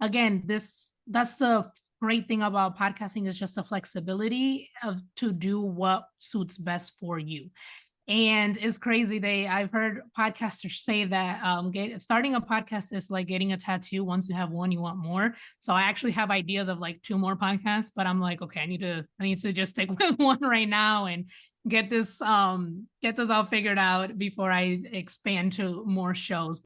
again, that's the great thing about podcasting is just the flexibility of to do what suits best for you. And it's crazy. I've heard podcasters say that starting a podcast is like getting a tattoo. Once you have one, you want more. So I actually have ideas of like two more podcasts, but I'm like, okay, I need to just stick with one right now and get this all figured out before I expand to more shows.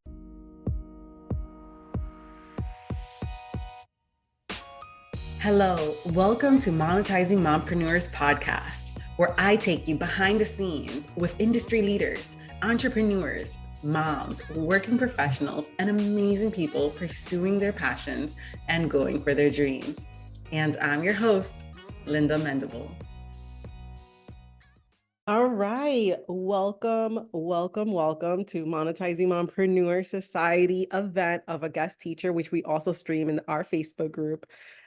Hello, welcome to Monetizing Mompreneurs podcast, where I take you behind the scenes with industry leaders, entrepreneurs, moms, working professionals, and amazing people pursuing their passions and going for their dreams. And I'm your host, Linda Mendable. All right. Welcome to Monetizing Mompreneur Society event of a guest teacher, which we also stream in our Facebook group.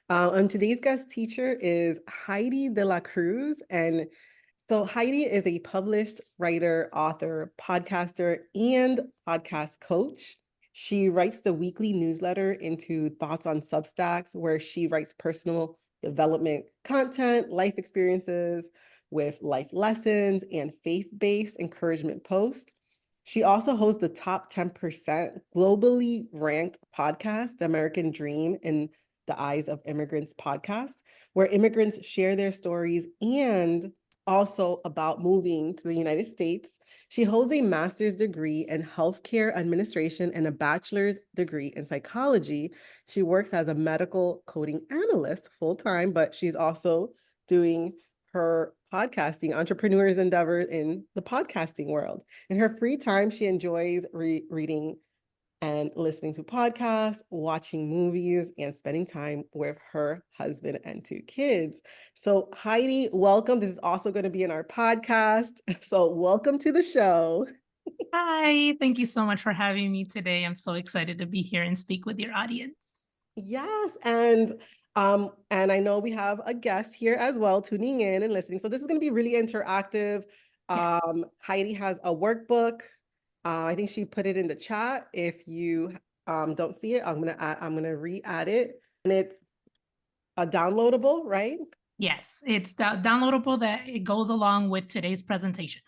And today's guest teacher is Heidy De La Cruz. And so Heidi is a published writer, author, podcaster, and podcast coach. She writes the weekly newsletter Into Thoughts on Substacks, where she writes personal development content, life experiences, with life lessons and faith-based encouragement posts. She also hosts the top 10% globally ranked podcast, The American Dream, and the Eyes of Immigrants podcast, where immigrants share their stories and also about moving to the United States. She holds a master's degree in healthcare administration and a bachelor's degree in psychology. She works as a medical coding analyst full-time, but she's also doing her podcasting entrepreneurs endeavor in the podcasting world. In her free time, she enjoys reading and listening to podcasts, watching movies, and spending time with her husband and 2 kids. So Heidi, welcome. This is also going to be in our podcast. So welcome to the show. Hi, thank you so much for having me today. I'm so excited to be here and speak with your audience. Yes, and I know we have a guest here as well, tuning in and listening. So this is going to be really interactive. Yes. Heidi has a workbook. I think she put it in the chat. If you don't see it, I'm gonna re-add it, and it's a downloadable, right? Yes, it's downloadable that it goes along with today's presentation.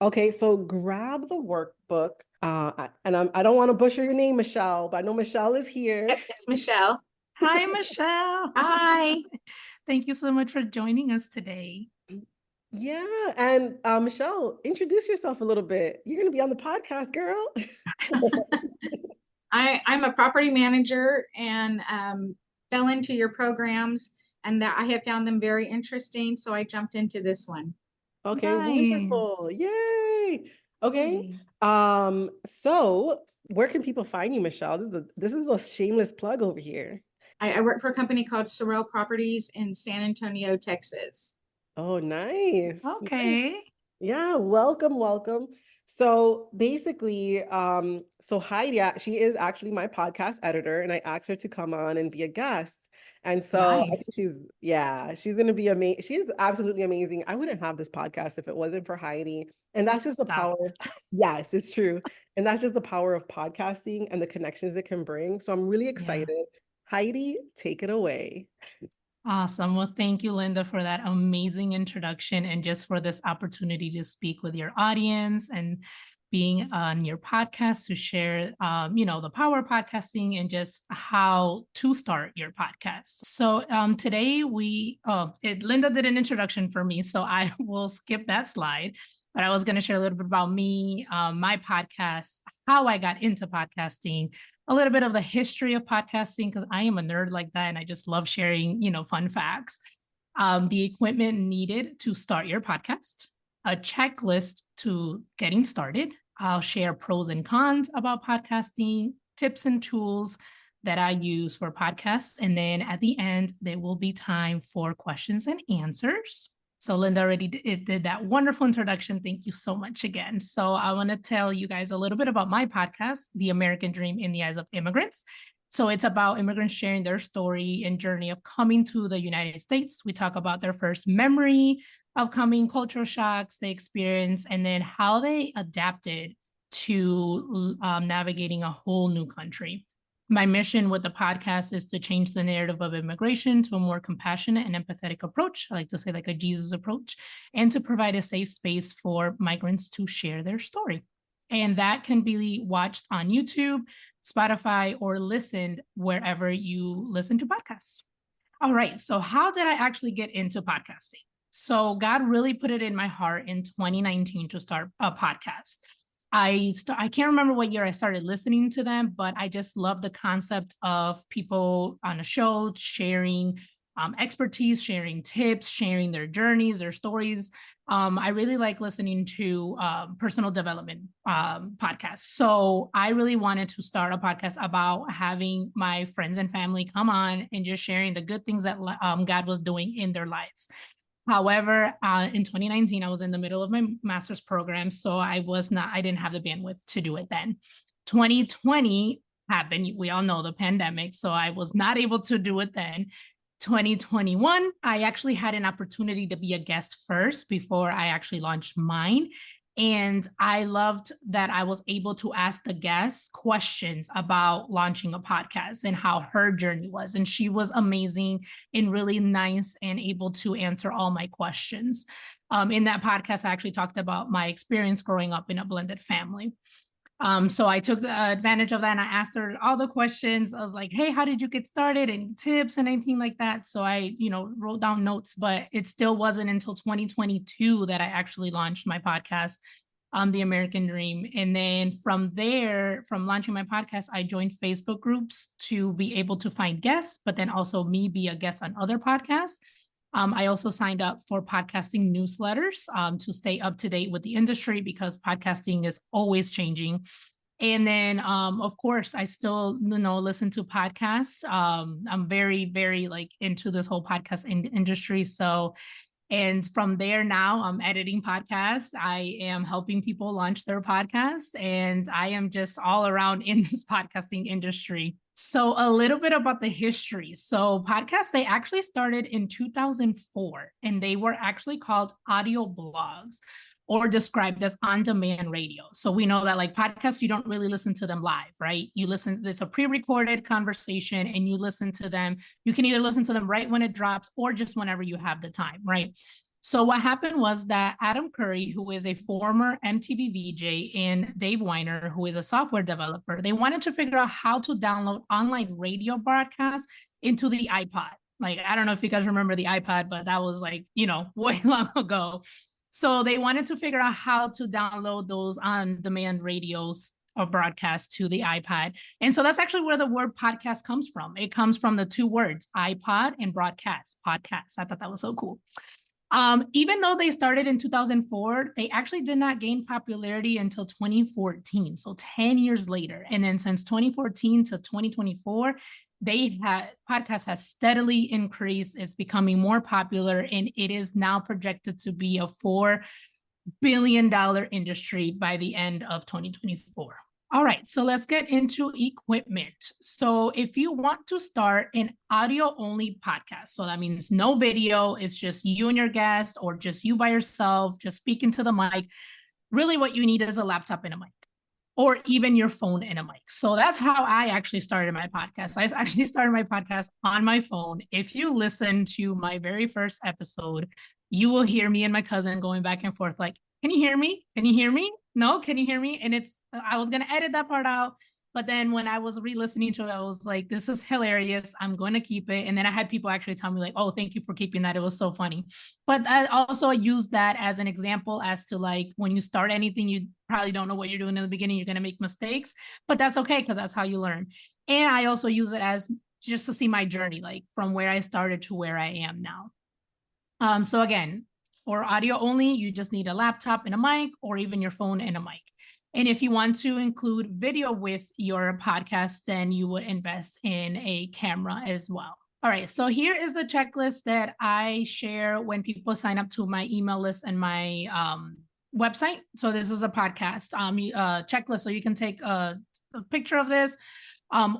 Okay, so grab the workbook. And I don't want to butcher your name, Michelle, but I know Michelle is here. It's Michelle. Hi, Michelle. Hi. Thank you so much for joining us today. Yeah, and Michelle, introduce yourself a little bit. You're going to be on the podcast, girl. I'm a property manager and fell into your programs, and that I have found them very interesting, so I jumped into this one. Okay, Nice. wonderful. Yay. Okay. Yay. So where can people find you, Michelle? This is a shameless plug over here. I work for a company called Sorrel Properties in San Antonio, Texas. Oh, nice. Okay. Nice. Yeah, welcome. So basically, so Heidi, she is actually my podcast editor, and I asked her to come on and be a guest. And so I think she's going to be amazing. She's absolutely amazing. I wouldn't have this podcast if it wasn't for Heidi. And that's just the power. Yes, it's true. And that's just the power of podcasting and the connections it can bring. So I'm really excited. Yeah. Heidi, take it away. Awesome. Well, thank you, Linda, for that amazing introduction and just for this opportunity to speak with your audience and being on your podcast to share, the power of podcasting and just how to start your podcast. So today Linda did an introduction for me, so I will skip that slide. But I was going to share a little bit about me, my podcast, how I got into podcasting, a little bit of the history of podcasting, because I am a nerd like that and I just love sharing, fun facts. The equipment needed to start your podcast, a checklist to getting started. I'll share pros and cons about podcasting, tips and tools that I use for podcasts. And then at the end, there will be time for questions and answers. So Linda already did that wonderful introduction. Thank you so much again. So I want to tell you guys a little bit about my podcast, The American Dream in the Eyes of Immigrants. So it's about immigrants sharing their story and journey of coming to the United States. We talk about their first memory of coming, cultural shocks they experienced, and then how they adapted to navigating a whole new country. My mission with the podcast is to change the narrative of immigration to a more compassionate and empathetic approach. I like to say like a Jesus approach, and to provide a safe space for migrants to share their story. And that can be watched on YouTube, Spotify, or listened wherever you listen to podcasts. All right. So how did I actually get into podcasting? So God really put it in my heart in 2019 to start a podcast. I can't remember what year I started listening to them, but I just love the concept of people on a show sharing expertise, sharing tips, sharing their journeys, their stories. I really like listening to personal development podcasts. So I really wanted to start a podcast about having my friends and family come on and just sharing the good things that God was doing in their lives. However, in 2019, I was in the middle of my master's program, so I didn't have the bandwidth to do it then. 2020 happened. We all know the pandemic, so I was not able to do it then. 2021, I actually had an opportunity to be a guest first before I actually launched mine. And I loved that I was able to ask the guests questions about launching a podcast and how her journey was. And she was amazing and really nice and able to answer all my questions. In that podcast, I actually talked about my experience growing up in a blended family. So I took advantage of that and I asked her all the questions. I was like, hey, how did you get started, and tips and anything like that? So I, wrote down notes, but it still wasn't until 2022 that I actually launched my podcast, The American Dream. And then from there, from launching my podcast, I joined Facebook groups to be able to find guests, but then also me be a guest on other podcasts. I also signed up for podcasting newsletters to stay up to date with the industry, because podcasting is always changing. And then, of course, I still, listen to podcasts. I'm very, very into this whole podcast industry. So, and from there now I'm editing podcasts. I am helping people launch their podcasts, and I am just all around in this podcasting industry. So a little bit about the history. So podcasts, they actually started in 2004, and they were actually called audio blogs, or described as on-demand radio. So we know that podcasts, you don't really listen to them live, right? It's a pre-recorded conversation and you listen to them. You can either listen to them right when it drops or just whenever you have the time, right? So what happened was that Adam Curry, who is a former MTV VJ, and Dave Weiner, who is a software developer, they wanted to figure out how to download online radio broadcasts into the iPod. I don't know if you guys remember the iPod, but that was way long ago. So they wanted to figure out how to download those on-demand radios or broadcasts to the iPad. And so that's actually where the word podcast comes from. It comes from the two words, iPod and broadcast, podcast. I thought that was so cool. Even though they started in 2004, they actually did not gain popularity until 2014. So 10 years later. And then since 2014 to 2024, podcast has steadily increased. It's becoming more popular, and it is now projected to be a $4 billion industry by the end of 2024. All right, so let's get into equipment. So if you want to start an audio only podcast, so that means no video, it's just you and your guest, or just you by yourself, just speaking to the mic. Really what you need is a laptop and a mic, or even your phone and a mic. So that's how I actually started my podcast. I actually started my podcast on my phone. If you listen to my very first episode, you will hear me and my cousin going back and forth can you hear me? Can you hear me? No, can you hear me? And I was going to edit that part out. But then when I was re-listening to it, I was like, this is hilarious. I'm going to keep it. And then I had people actually tell me oh, thank you for keeping that. It was so funny. But I also use that as an example as to when you start anything, you probably don't know what you're doing in the beginning. You're going to make mistakes, but that's okay, because that's how you learn. And I also use it as just to see my journey, from where I started to where I am now. So again, for audio only, you just need a laptop and a mic, or even your phone and a mic. And if you want to include video with your podcast, then you would invest in a camera as well. All right, so here is the checklist that I share when people sign up to my email list and my website. So this is a podcast checklist. So you can take a picture of this,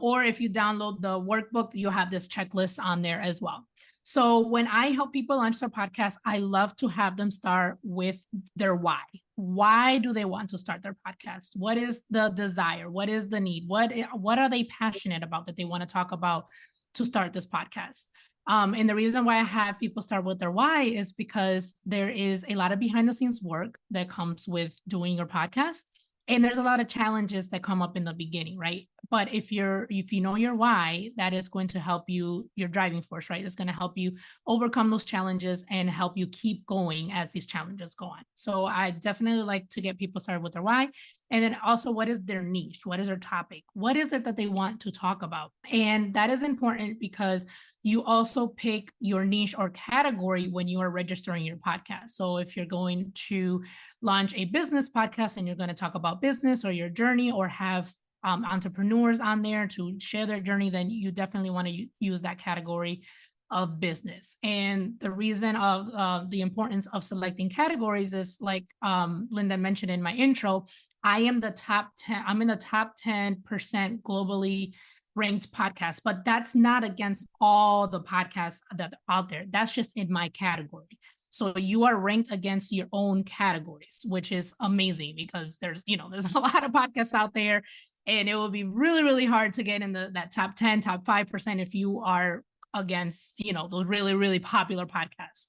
or if you download the workbook, you'll have this checklist on there as well. So when I help people launch their podcast, I love to have them start with their why. Why do they want to start their podcast? What is the desire? What is the need? What are they passionate about that they want to talk about to start this podcast? And the reason why I have people start with their why is because there is a lot of behind the scenes work that comes with doing your podcast. And there's a lot of challenges that come up in the beginning, right? But if you know your why, that is going to help you, your driving force, right? It's going to help you overcome those challenges and help you keep going as these challenges go on. So I definitely like to get people started with their why. And then also, what is their niche? What is their topic? What is it that they want to talk about? And that is important because you also pick your niche or category when you are registering your podcast. So if you're going to launch a business podcast and you're going to talk about business or your journey, or have entrepreneurs on there to share their journey, then you definitely want to use that category of business. And the reason of the importance of selecting categories is, like Linda mentioned in my intro, I'm in the top 10% globally ranked podcast, but that's not against all the podcasts that are out there. That's just in my category. So you are ranked against your own categories, which is amazing because there's a lot of podcasts out there, and it will be really, really hard to get in that top 10, top 5% if you are against, those really, really popular podcasts.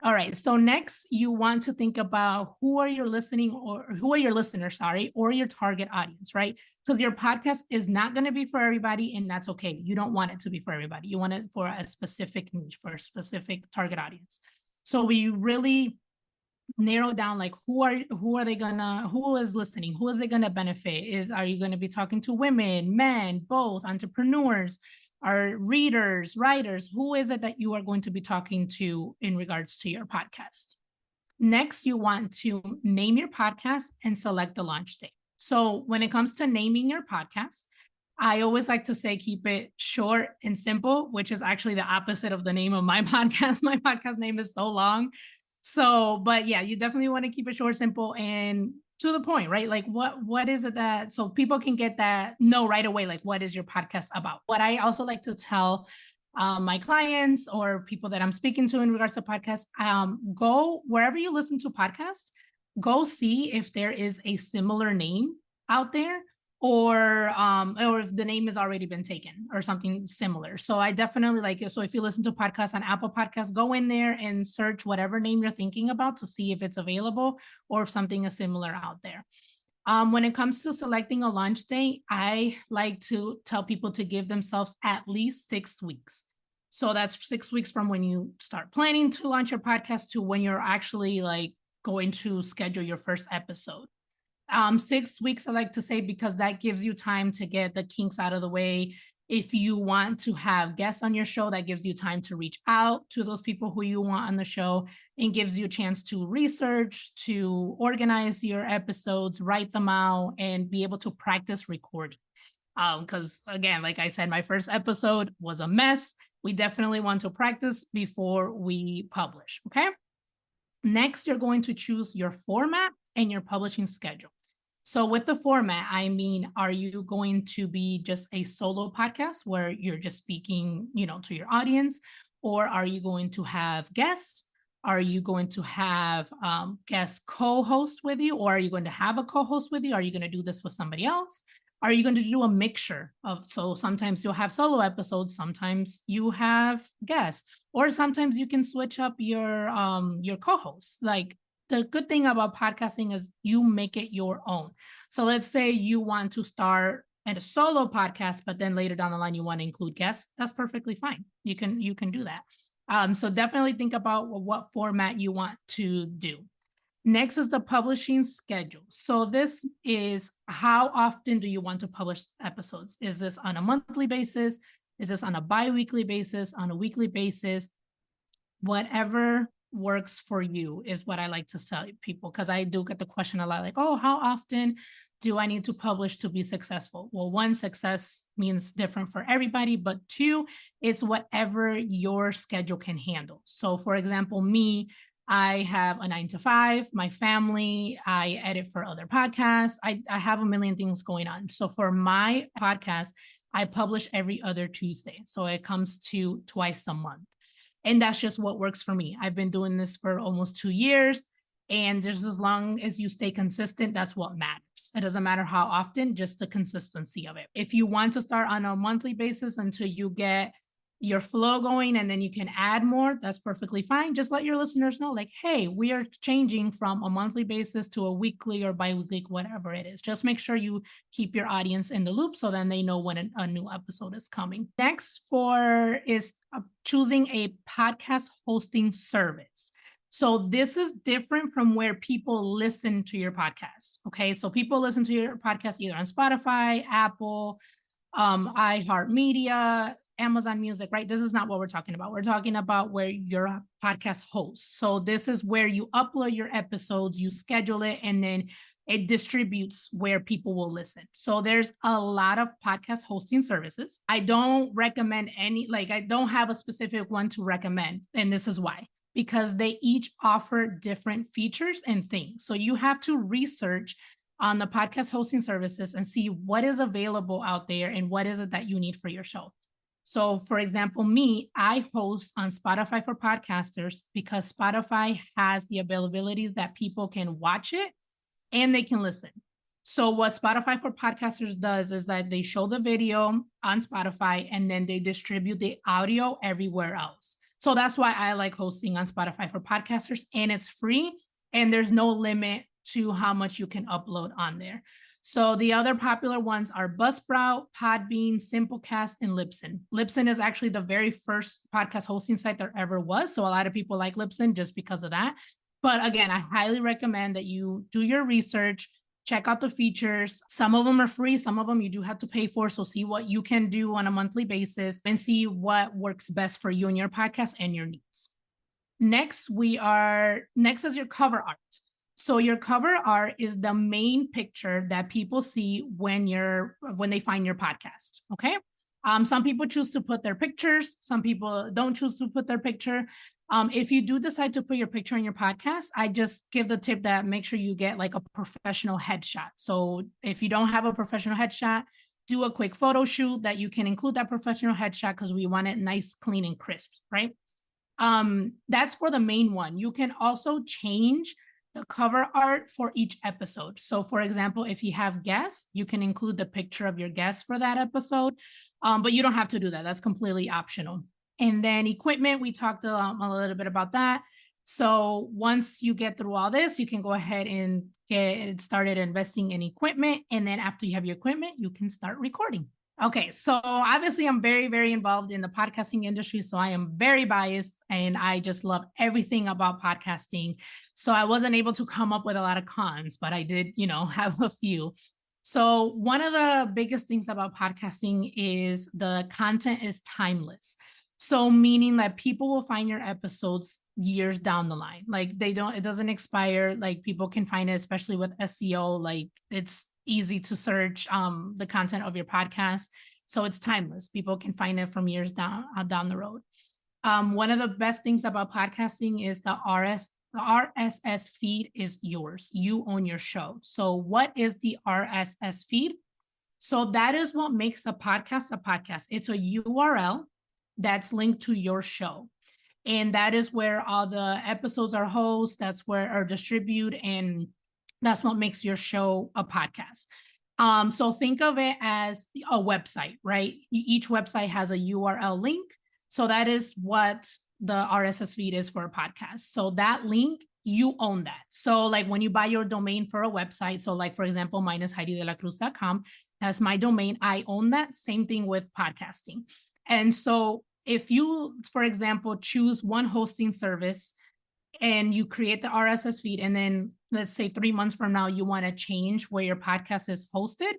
All right. So next, you want to think about who are your listeners, or your target audience, right? Because your podcast is not going to be for everybody, and that's okay. You don't want it to be for everybody. You want it for a specific niche, for a specific target audience. So we really narrow down, like, who is listening? Who is it going to benefit? Are you going to be talking to women, men, both, entrepreneurs? Are readers, writers? Who is it that you are going to be talking to in regards to your podcast? Next, you want to name your podcast and select the launch date. So when it comes to naming your podcast, I always like to say, keep it short and simple, which is actually the opposite of the name of my podcast. My podcast name is so long. So, but yeah, you definitely want to keep it short, simple, and to the point, right? Like what is it that, so people can get that, know right away, like, what is your podcast about? What I also like to tell my clients or people that I'm speaking to in regards to podcasts, go wherever you listen to podcasts, go see if there is a similar name out there, or if the name has already been taken or something similar. So I definitely like it. So if you listen to podcasts on Apple Podcasts, go in there and search whatever name you're thinking about to see if it's available or if something is similar out there. When it comes to selecting a launch date, I like to tell people to give themselves at least 6 weeks. So that's 6 weeks from when you start planning to launch your podcast to when you're actually like going to schedule your first episode. 6 weeks, I like to say, because that gives you time to get the kinks out of the way. If you want to have guests on your show, that gives you time to reach out to those people who you want on the show, and gives you a chance to research, to organize your episodes, write them out, and be able to practice recording. Because again, like I said, my first episode was a mess. We definitely want to practice before we publish. Okay. Next, you're going to choose your format and your publishing schedule. So with the format, I mean, are you going to be just a solo podcast where you're just speaking, to your audience? Or are you going to have guests? Are you going to have guest co-host with you? Or are you going to have a co-host with you? Are you going to do this with somebody else? Are you going to do a mixture of, so sometimes you'll have solo episodes, sometimes you have guests, or sometimes you can switch up your co-host. Like, the good thing about podcasting is you make it your own. So let's say you want to start at a solo podcast, but then later down the line, you want to include guests. That's perfectly fine. You can do that. So definitely think about what format you want to do. Next is the publishing schedule. So this is, how often do you want to publish episodes? Is this on a monthly basis? Is this on a bi-weekly basis, on a weekly basis? Whatever works for you is what I like to tell people, because I do get the question a lot, like, oh, how often do I need to publish to be successful? Well, one, success means different for everybody, but two, it's whatever your schedule can handle. So for example, me, I have a 9 to 5, my family, I edit for other podcasts. I have a million things going on. So for my podcast, I publish every other Tuesday. So it comes to twice a month. And that's just what works for me. I've been doing this for almost 2 years. And just as long as you stay consistent, that's what matters. It doesn't matter how often, just the consistency of it. If you want to start on a monthly basis until you get your flow going and then you can add more, that's perfectly fine. Just let your listeners know, like, hey, we are changing from a monthly basis to a weekly or bi-weekly, whatever it is. Just make sure you keep your audience in the loop so then they know when a new episode is coming. Next is choosing a podcast hosting service. So this is different from where people listen to your podcast. Okay. So people listen to your podcast either on Spotify, Apple, iHeartMedia, Amazon Music, right? This is not what we're talking about. We're talking about where your podcast hosts. So this is where you upload your episodes, you schedule it, and then it distributes where people will listen. So there's a lot of podcast hosting services. I don't recommend I don't have a specific one to recommend. And this is why. Because they each offer different features and things. So you have to research on the podcast hosting services and see what is available out there and what is it that you need for your show. So for example, I host on Spotify for podcasters because Spotify has the availability that people can watch it and they can listen. So what Spotify for podcasters does is that they show the video on Spotify and then they distribute the audio everywhere else. So that's why I like hosting on Spotify for podcasters, and it's free and there's no limit to how much you can upload on there. So the other popular ones are Buzzsprout, Podbean, Simplecast, and Libsyn. Libsyn is actually the very first podcast hosting site there ever was. So a lot of people like Libsyn just because of that. But again, I highly recommend that you do your research, check out the features. Some of them are free. Some of them you do have to pay for. So see what you can do on a monthly basis and see what works best for you and your podcast and your needs. Next is your cover art. So your cover art is the main picture that people see when they find your podcast. Okay. Some people choose to put their pictures. Some people don't choose to put their picture. If you do decide to put your picture in your podcast, I just give the tip that make sure you get like a professional headshot. So if you don't have a professional headshot, do a quick photo shoot that you can include that professional headshot because we want it nice, clean, and crisp, right? That's for the main one. You can also change the cover art for each episode. So for example, if you have guests, you can include the picture of your guest for that episode, but you don't have to do that. That's completely optional. And then equipment, we talked a little bit about that. So once you get through all this, you can go ahead and get started investing in equipment. And then after you have your equipment, you can start recording. Okay, so obviously I'm very, very involved in the podcasting industry. So I am very biased and I just love everything about podcasting. So I wasn't able to come up with a lot of cons, but I did, have a few. So one of the biggest things about podcasting is the content is timeless. So meaning that people will find your episodes years down the line. Like it doesn't expire. Like people can find it, especially with SEO, like it's easy to search the content of your podcast. So it's timeless. People can find it from years down the road. One of the best things about podcasting is the RSS feed is yours. You own your show. So what is the RSS feed? So that is what makes a podcast a podcast. It's a URL that's linked to your show. And that is where all the episodes are hosted. That's where are distributed. And that's what makes your show a podcast. So think of it as a website, right? Each website has a URL link. So that is what the RSS feed is for a podcast. So that link, you own that. So like when you buy your domain for a website, so like for example, mine is HeidyDeLaCruz.com. That's my domain. I own that. Same thing with podcasting. And so if you, for example, choose one hosting service and you create the RSS feed, and then let's say 3 months from now, you want to change where your podcast is hosted,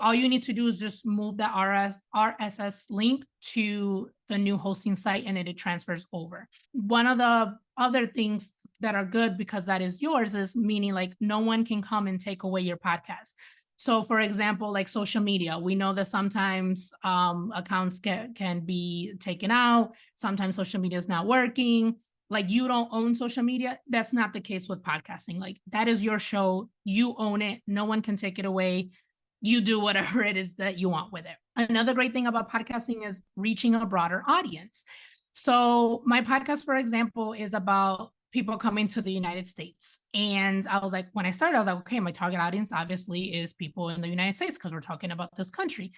all you need to do is just move the RSS link to the new hosting site and it transfers over. One of the other things that are good because that is yours is meaning like no one can come and take away your podcast. So for example, like social media, we know that sometimes accounts can be taken out. Sometimes social media is not working. Like you don't own social media. That's not the case with podcasting. Like that is your show. You own it. No one can take it away. You do whatever it is that you want with it. Another great thing about podcasting is reaching a broader audience. So my podcast, for example, is about people coming to the United States. And I was like, when I started, I was like, okay, my target audience obviously is people in the United States because we're talking about this country.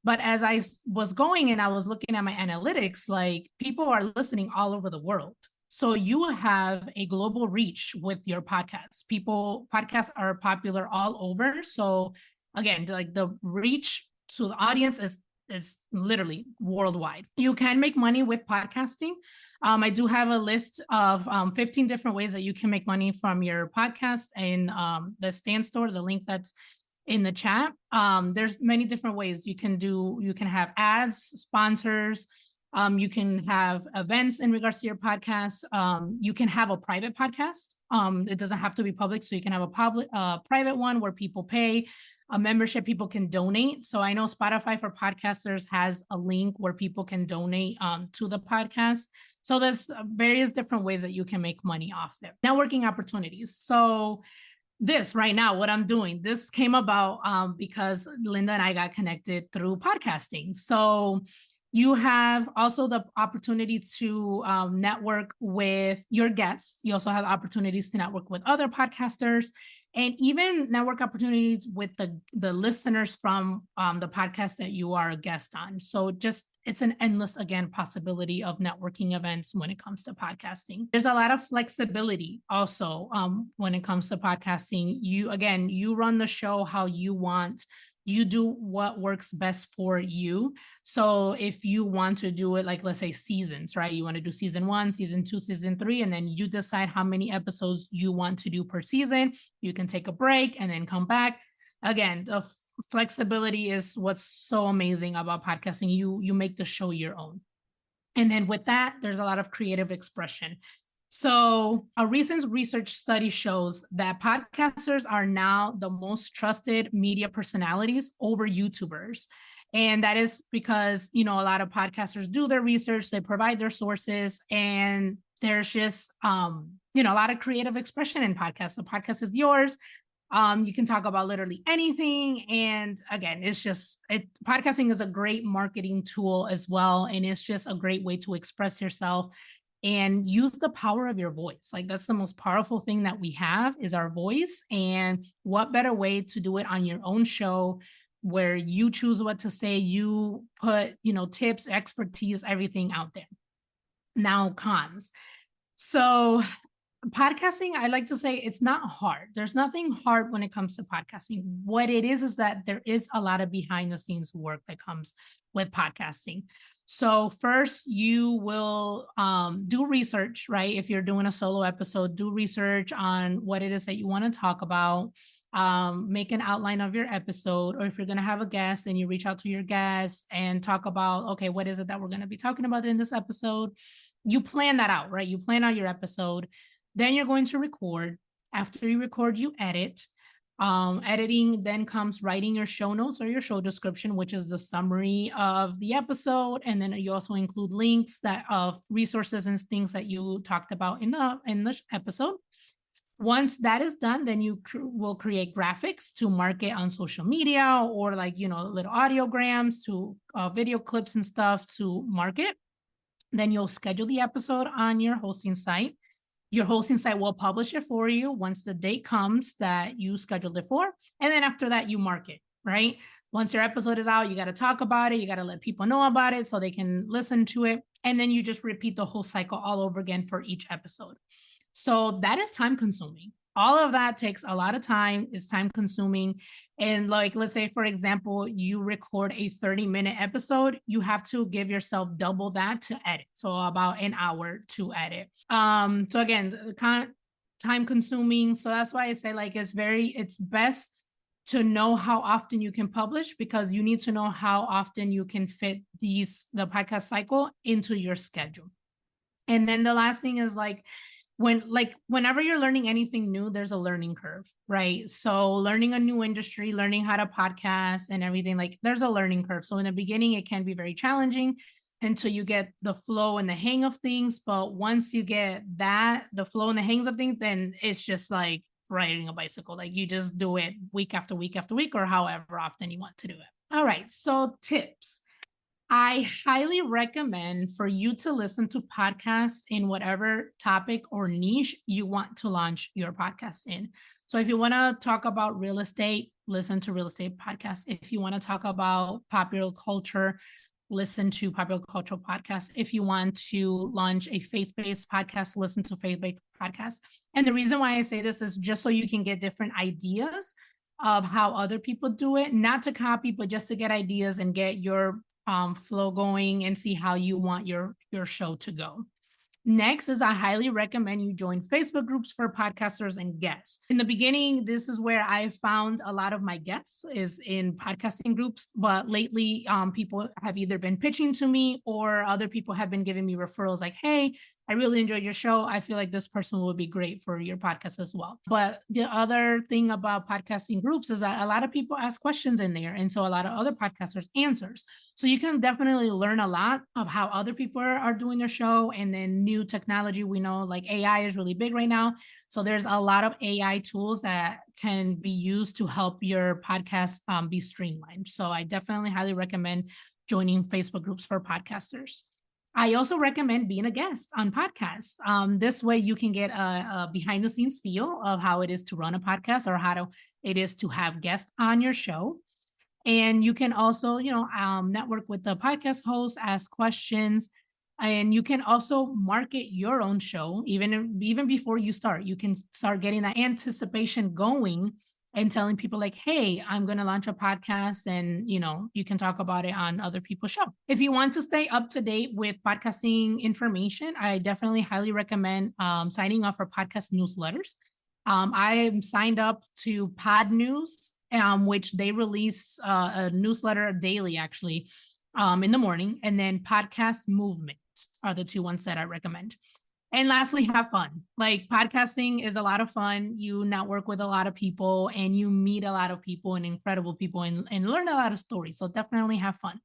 But as I was going and I was looking at my analytics, like people are listening all over the world. So you have a global reach with your podcasts. Podcasts are popular all over. So again, like the reach to the audience is literally worldwide. You can make money with podcasting. I do have a list of 15 different ways that you can make money from your podcast in the Stand Store, the link that's in the chat. There's many different ways you can do. You can have ads, sponsors. You can have events in regards to your podcast. You can have a private podcast. It doesn't have to be public, so you can have a private one where people pay a membership, people can donate. So I know Spotify for podcasters has a link where people can donate to the podcast. So there's various different ways that you can make money off there. Networking opportunities. So this right now, what I'm doing, this came about because Linda and I got connected through podcasting. So you have also the opportunity to network with your guests. You also have opportunities to network with other podcasters and even network opportunities with the listeners from the podcast that you are a guest on. So just it's an endless, again, possibility of networking events when it comes to podcasting. There's a lot of flexibility also when it comes to podcasting. You run the show how you want. You do what works best for you. So if you want to do it, like, let's say seasons, right? You want to do season 1, season 2, season 3, and then you decide how many episodes you want to do per season. You can take a break and then come back. Again, the flexibility is what's so amazing about podcasting. You make the show your own. And then with that, there's a lot of creative expression. So a recent research study shows that podcasters are now the most trusted media personalities over YouTubers. And that is because, a lot of podcasters do their research, they provide their sources, and there's just, a lot of creative expression in podcasts. The podcast is yours. You can talk about literally anything. And again, podcasting is a great marketing tool as well. And it's just a great way to express yourself and use the power of your voice. Like that's the most powerful thing that we have is our voice. And what better way to do it on your own show where you choose what to say, you put, tips, expertise, everything out there. Now, cons. So podcasting, I like to say it's not hard. There's nothing hard when it comes to podcasting. What it is that there is a lot of behind the scenes work that comes with podcasting. So first you will do research, right? If you're doing a solo episode, do research on what it is that you want to talk about. Make an outline of your episode, or if you're going to have a guest and you reach out to your guest and talk about, okay, what is it that we're going to be talking about in this episode? You plan that out, right? You plan out your episode. Then you're going to record. After you record, you edit. Editing then comes writing your show notes or your show description, which is the summary of the episode. And then you also include links of resources and things that you talked about in the episode. Once that is done, then you will create graphics to market on social media or little audiograms to video clips and stuff to market. Then you'll schedule the episode on your hosting site. Your hosting site will publish it for you once the date comes that you scheduled it for. And then after that, you market, right? Once your episode is out, you got to talk about it. You got to let people know about it so they can listen to it. And then you just repeat the whole cycle all over again for each episode. So that is time consuming. All of that takes a lot of time, is time consuming. And let's say, for example, you record a 30-minute episode, you have to give yourself double that to edit. So about an hour to edit. So again, time consuming. So that's why I say it's best to know how often you can publish, because you need to know how often you can fit the podcast cycle into your schedule. And then the last thing is whenever you're learning anything new, there's a learning curve, right? So learning a new industry, learning how to podcast and everything, there's a learning curve. So in the beginning, it can be very challenging until you get the flow and the hang of things. But once you get the flow and the hangs of things, then it's just like riding a bicycle. You just do it week after week after week, or however often you want to do it. All right, so tips. I highly recommend for you to listen to podcasts in whatever topic or niche you want to launch your podcast in. So if you want to talk about real estate, listen to real estate podcasts. If you want to talk about popular culture, listen to popular cultural podcasts. If you want to launch a faith-based podcast, listen to faith-based podcasts. And the reason why I say this is just so you can get different ideas of how other people do it, not to copy, but just to get ideas and get your flow going and see how you want your show to go. Next is I highly recommend you join Facebook groups for podcasters and guests. In the beginning, this is where I found a lot of my guests is in podcasting groups, but lately people have either been pitching to me or other people have been giving me referrals like, hey, I really enjoyed your show. I feel like this person would be great for your podcast as well. But the other thing about podcasting groups is that a lot of people ask questions in there. And so a lot of other podcasters answers. So you can definitely learn a lot of how other people are doing their show. And then new technology, we know like AI is really big right now. So there's a lot of AI tools that can be used to help your podcast be streamlined. So I definitely highly recommend joining Facebook groups for podcasters. I also recommend being a guest on podcasts. This way you can get a behind the scenes feel of how it is to run a podcast or it is to have guests on your show. And you can also, network with the podcast host, ask questions, and you can also market your own show even before you start. You can start getting that anticipation going and telling people like, hey, I'm going to launch a podcast and, you can talk about it on other people's show. If you want to stay up to date with podcasting information, I definitely highly recommend signing up for podcast newsletters. I am signed up to Pod News, which they release a newsletter daily, actually, in the morning. And then Podcast Movement are the two ones that I recommend. And lastly, have fun. Like podcasting is a lot of fun. You network with a lot of people and you meet a lot of people and incredible people and learn a lot of stories. So definitely have fun.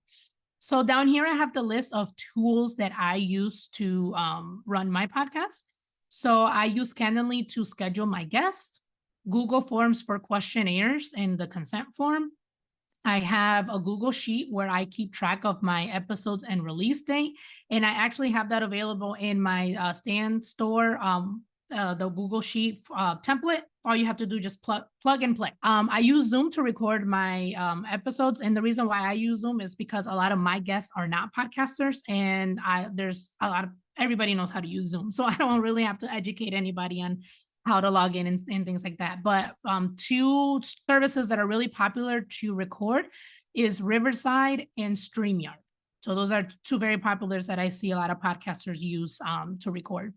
So down here, I have the list of tools that I use to run my podcast. So I use Calendly to schedule my guests, Google Forms for questionnaires and the consent form. I have a Google Sheet where I keep track of my episodes and release date. And I actually have that available in my Stand store, the Google Sheet template. All you have to do is just plug and play. I use Zoom to record my episodes. And the reason why I use Zoom is because a lot of my guests are not podcasters. And there's everybody knows how to use Zoom. So I don't really have to educate anybody on how to log in and things like that. But two services that are really popular to record is Riverside and StreamYard. So those are two very popular that I see a lot of podcasters use to record.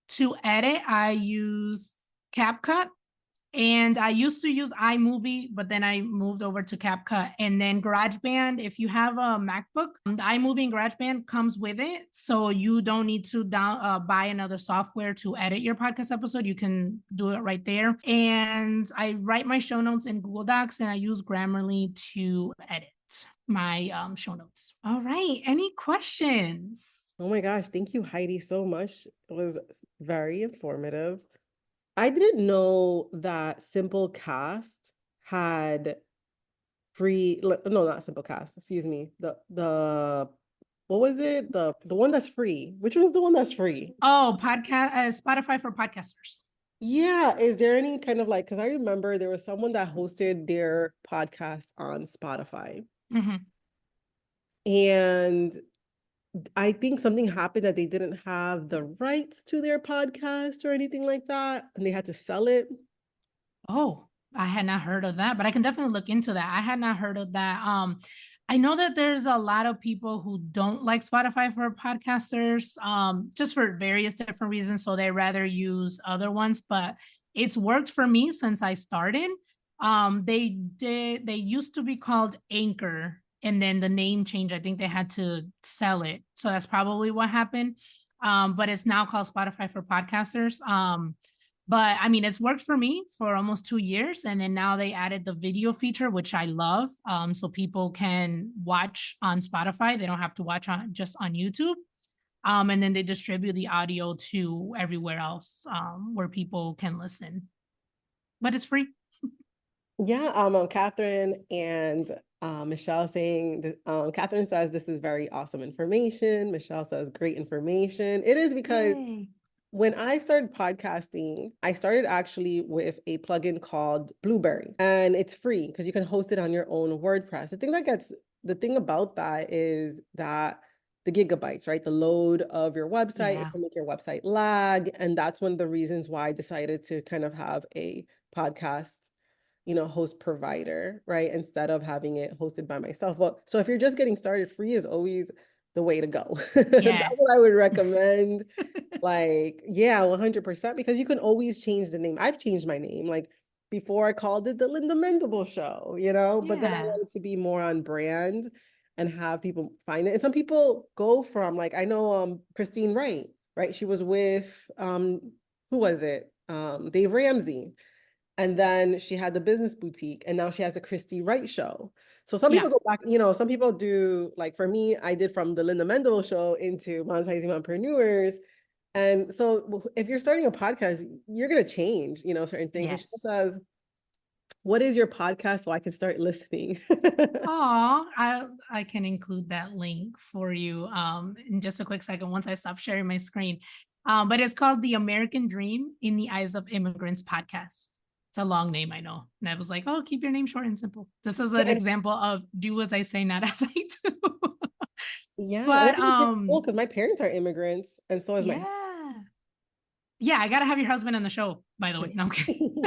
To edit, I use CapCut. And I used to use iMovie, but then I moved over to CapCut. And then GarageBand, if you have a MacBook, the iMovie and GarageBand comes with it. So you don't need to buy another software to edit your podcast episode. You can do it right there. And I write my show notes in Google Docs and I use Grammarly to edit my show notes. All right. Any questions? Oh my gosh. Thank you, Heidi, so much. It was very informative. I didn't know that Simplecast had free, no, not Simplecast, excuse me. The what was it? The one that's free. Which one's the one that's free? Oh, Spotify for podcasters. Yeah. Is there any kind of because I remember there was someone that hosted their podcast on Spotify. Mm-hmm. And I think something happened that they didn't have the rights to their podcast or anything like that, and they had to sell it. Oh, I had not heard of that, but I can definitely look into that. I had not heard of that. I know that there's a lot of people who don't like Spotify for podcasters, just for various different reasons. So they rather use other ones, but it's worked for me since I started. They used to be called Anchor. And then the name change, I think they had to sell it. So that's probably what happened. But it's now called Spotify for podcasters. But I mean, it's worked for me for almost 2 years. And then now they added the video feature, which I love. So people can watch on Spotify. They don't have to watch just on YouTube. And then they distribute the audio to everywhere else where people can listen. But it's free. Yeah, Catherine and Michelle saying, Catherine says, this is very awesome information. Michelle says, great information. It is because Yay. when I started podcasting, I started actually with a plugin called Blueberry, and it's free because you can host it on your own WordPress. The thing about that is that the gigabytes, right? The load of your website, it Yeah. can make your website lag. And that's one of the reasons why I decided to kind of have a podcast, host provider, right? Instead of having it hosted by myself. Well, so if you're just getting started, free is always the way to go. That's what I would Yes. recommend. Like, yeah, 100%, because you can always change the name. I've changed my name. Like before I called it the Linda Mendable Show, but then I Yeah. wanted to be more on brand and have people find it. And some people go from, like, I know Christine Wright, right? She was with who was it? Dave Ramsey. And then she had the business boutique, and now she has the Christy Wright show. So some Yeah. people go back, some people do, like for me, I did from the Linda Mendel show into Monetizing Mompreneurs. And so if you're starting a podcast, you're going to change, certain things. And she Yes. says, what is your podcast so I can start listening? Oh, I can include that link for you in just a quick second once I stop sharing my screen. But it's called The American Dream in the Eyes of Immigrants podcast. It's a long name, I know. And I was like, oh, keep your name short and simple. This is an And example of do as I say, not as I do. yeah, and I But think it's really cool because my parents are immigrants, and so is my yeah. Yeah, I gotta have your husband on the show, by the way. No, I'm kidding.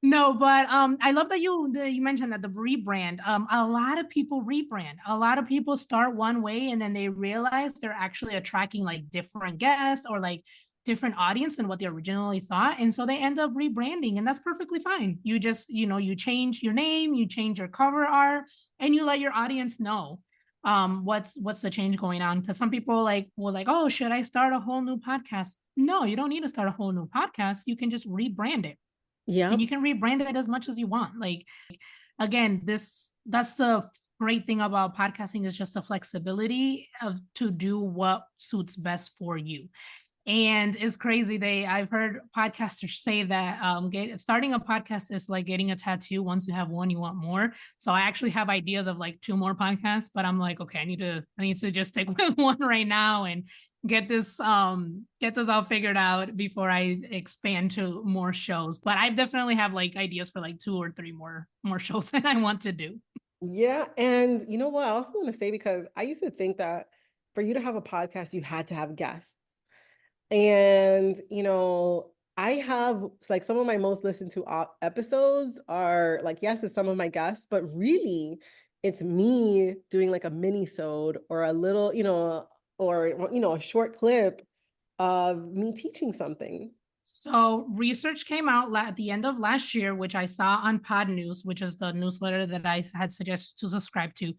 No, but I love that you mentioned that the rebrand. A lot of people rebrand. A lot of people start one way and then they realize they're actually attracting like different guests or like different audience than what they originally thought, and so they end up rebranding, and that's perfectly fine. You just you change your name, you change your cover art, and you let your audience know what's the change going on, because some people oh, should I start a whole new podcast? No, you don't need to start a whole new podcast. You can just rebrand it, and Yep. you can rebrand it as much as you want. Like, again, that's the great thing about podcasting, is just the flexibility of to do what suits best for you. And it's crazy. I've heard podcasters say that starting a podcast is like getting a tattoo. Once you have one, you want more. So I actually have ideas of like 2 more podcasts, but I'm like, okay, I need to just stick with one right now and get this all figured out before I expand to more shows. But I definitely have like ideas for like 2 or 3 more shows that I want to do. Yeah. And you know what? I also want to say, because I used to think that for you to have a podcast, you had to have guests. And, I have like some of my most listened to episodes are like, yes, it's some of my guests, but really it's me doing like a mini-sode or a little, or, a short clip of me teaching something. So research came out at the end of last year, which I saw on Pod News, which is the newsletter that I had suggested to subscribe to.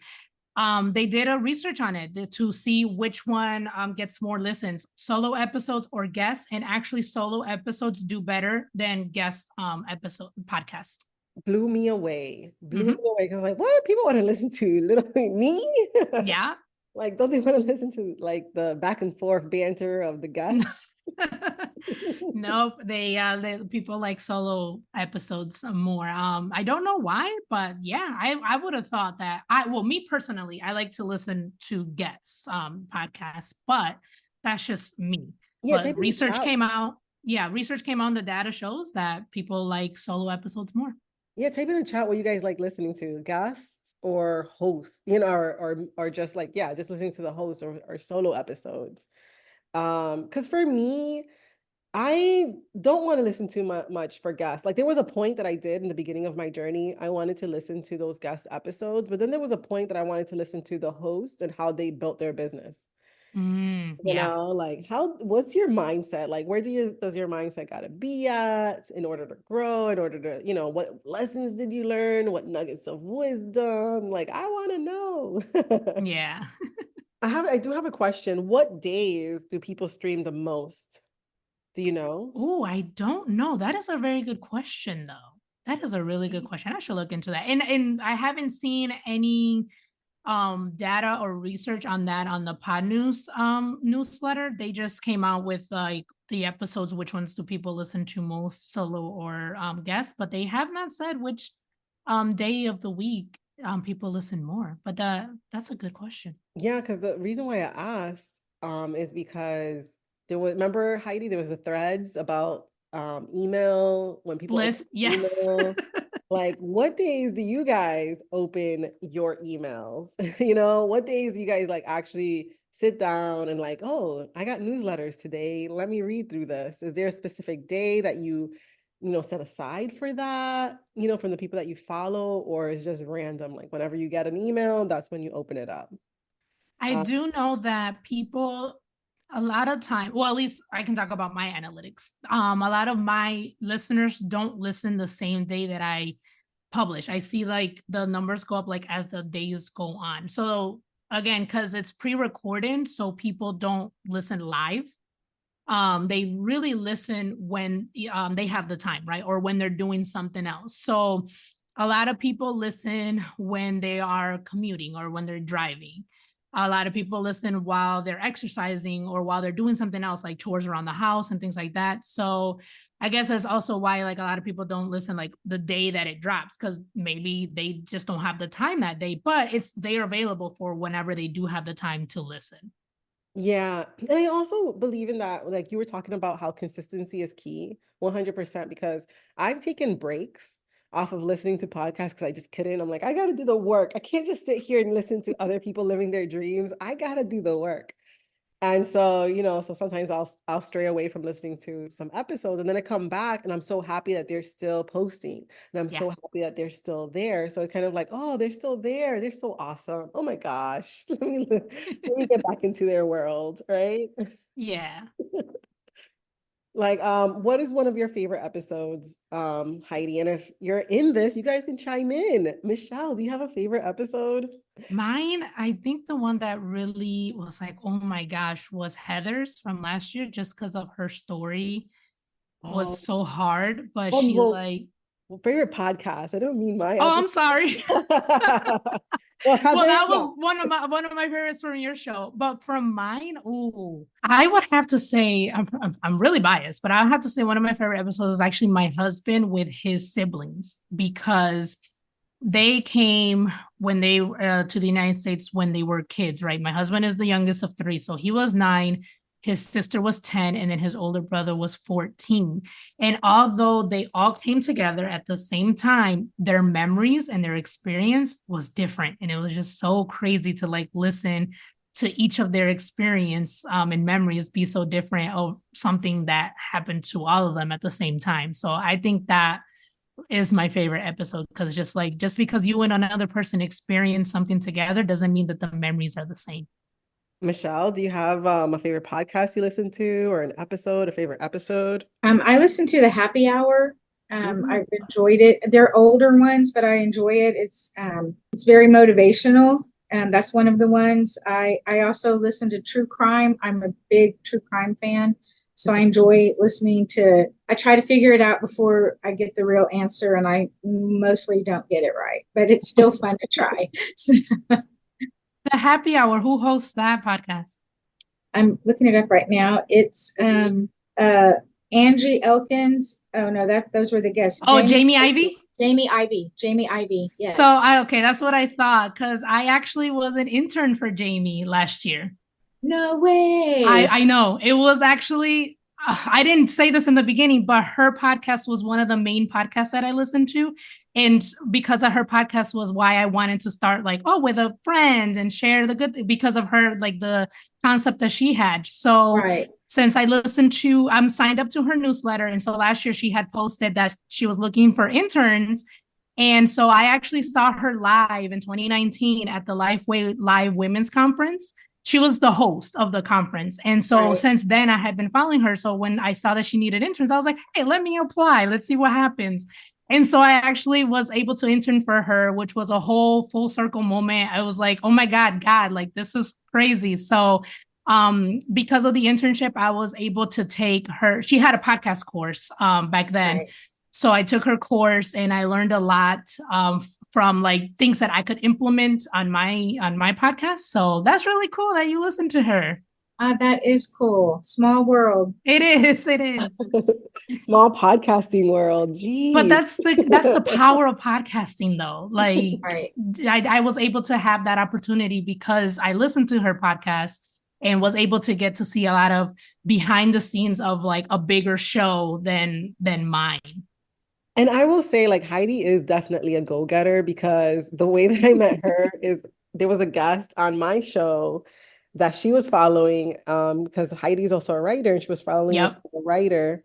They did a research on it to see which one gets more listens, solo episodes or guests, and actually solo episodes do better than guest episode podcast. Blew me away. Blew Mhm. me away. Because like, what? People want to listen to literally me? Yeah. Like, don't they want to listen to like the back and forth banter of the guests? Nope, they people like solo episodes more. I don't know why, but yeah, I would have thought that me personally, I like to listen to guests podcasts, but that's just me. Yeah, But type in the research chat. came out. Yeah, research came out, the data shows that people like solo episodes more. Yeah, type in the chat what you guys like listening to, guests or hosts, or just like, yeah, just listening to the host or solo episodes. Because for me, I don't want to listen too much for guests. Like there was a point that I did in the beginning of my journey. I wanted to listen to those guest episodes, but then there was a point that I wanted to listen to the host and how they built their business. Yeah. Like what's your mindset? Like where does your mindset gotta be at in order to grow, in order to, what lessons did you learn? What nuggets of wisdom? Like I want to know. Yeah. I do have a question. What days do people stream the most? Do you know? Oh, I don't know. That is a very good question, though. That is a really good question. I should look into that. And I haven't seen any data or research on that on the Pod News newsletter. They just came out with like the episodes, which ones do people listen to most, solo or guest, but they have not said which day of the week people listen more? But that's a good question. Yeah, because the reason why I asked is because remember, Heidi, there was a threads about email, when people open List, yes. email. Like, what days do you guys open your emails? What days do you guys like actually sit down and like, oh, I got newsletters today. Let me read through this. Is there a specific day that you set aside for that, from the people that you follow, or is just random? Like whenever you get an email, that's when you open it up. I do know that people a lot of time, well, at least I can talk about my analytics. A lot of my listeners don't listen the same day that I publish. I see like the numbers go up like as the days go on. So again, because it's pre-recorded, so people don't listen live. They really listen when they have the time, right? Or when they're doing something else. So a lot of people listen when they are commuting or when they're driving. A lot of people listen while they're exercising or while they're doing something else, like chores around the house and things like that. So I guess that's also why like a lot of people don't listen like the day that it drops, because maybe they just don't have the time that day, but they're available for whenever they do have the time to listen. Yeah. And I also believe in that, like you were talking about how consistency is key, 100%, because I've taken breaks off of listening to podcasts because I just couldn't. I'm like, I got to do the work. I can't just sit here and listen to other people living their dreams. I got to do the work. And so, so sometimes I'll stray away from listening to some episodes, and then I come back and I'm so happy that they're still posting, and I'm Yeah. so happy that they're still there. So it's kind of like, oh, they're still there. They're so awesome. Oh my gosh. Let me get back into their world, right? Yeah. Like, what is one of your favorite episodes, Heidi? And if you're in this, you guys can chime in. Michelle, do you have a favorite episode? Mine, I think the one that really was like, oh my gosh, was Heather's from last year, just because of her story was Oh, so hard. But well, she well, like, favorite podcast. I don't mean my oh, episode. I'm sorry. Well, Well, Heather, that yeah. was one of my favorites from your show. But from mine, ooh, I would have to say I'm really biased, but I have to say one of my favorite episodes is actually my husband with his siblings, because they came when they to the United States when they were kids, right? My husband is the youngest of three, so he was 9, his sister was 10, and then his older brother was 14. And although they all came together at the same time, their memories and their experience was different, and it was just so crazy to like listen to each of their experience and memories be so different of something that happened to all of them at the same time. So I think that is my favorite episode, because just because you and another person experience something together doesn't mean that the memories are the same. Michelle, do you have a favorite podcast you listen to, or a favorite episode? I listened to the Happy Hour. Mhm. I enjoyed it. They're older ones, but I enjoy it. It's very motivational. That's one of the ones. I also listen to true crime. I'm a big true crime fan. So I enjoy listening to, I try to figure it out before I get the real answer, and I mostly don't get it right, but it's still fun to try. The Happy Hour, who hosts that podcast? I'm looking it up right now. It's uh Angie Elkins. Oh no, those were the guests. Oh, Jamie Ivey. Jamie Ivey. Yes. So okay, that's what I thought, because I actually was an intern for Jamie last year. No way. I know it was actually. I didn't say this in the beginning, but her podcast was one of the main podcasts that I listened to. And because of her podcast was why I wanted to start like, oh, with a friend and share the good, because of her, like the concept that she had. So Right. since I'm signed up to her newsletter. And so last year she had posted that she was looking for interns. And so I actually saw her live in 2019 at the Lifeway Live Women's Conference. She was the host of the conference. And so Right. since then I had been following her. So when I saw that she needed interns, I was like, hey, let me apply. Let's see what happens. And so I actually was able to intern for her, which was a whole full circle moment. I was like, oh my God, like this is crazy. So because of the internship, I was able to take her. She had a podcast course back then. Right. So I took her course and I learned a lot from like things that I could implement on my podcast. So that's really cool that you listen to her. That is cool. Small world. It is, it is. Small podcasting world. But Geez. that's the power of podcasting though. Like Right. I was able to have that opportunity because I listened to her podcast and was able to get to see a lot of behind the scenes of like a bigger show than mine. And I will say, like, Heidi is definitely a go-getter, because the way that I met her is there was a guest on my show that she was following, because Heidi's also a writer, and she was following this Yep. writer.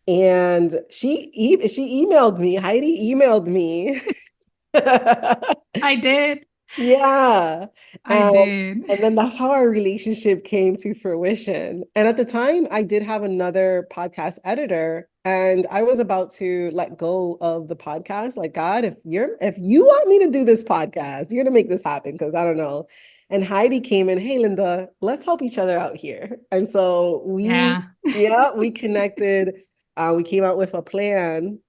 And she emailed me. Heidi emailed me. I did. Yeah. I did. And then that's how our relationship came to fruition. And at the time, I did have another podcast editor, and I was about to let go of the podcast. Like, God, if you want me to do this podcast, you're gonna make this happen, because I don't know. And Heidi came in, hey, Linda, let's help each other out here. And so Yeah. we connected. We came out with a plan.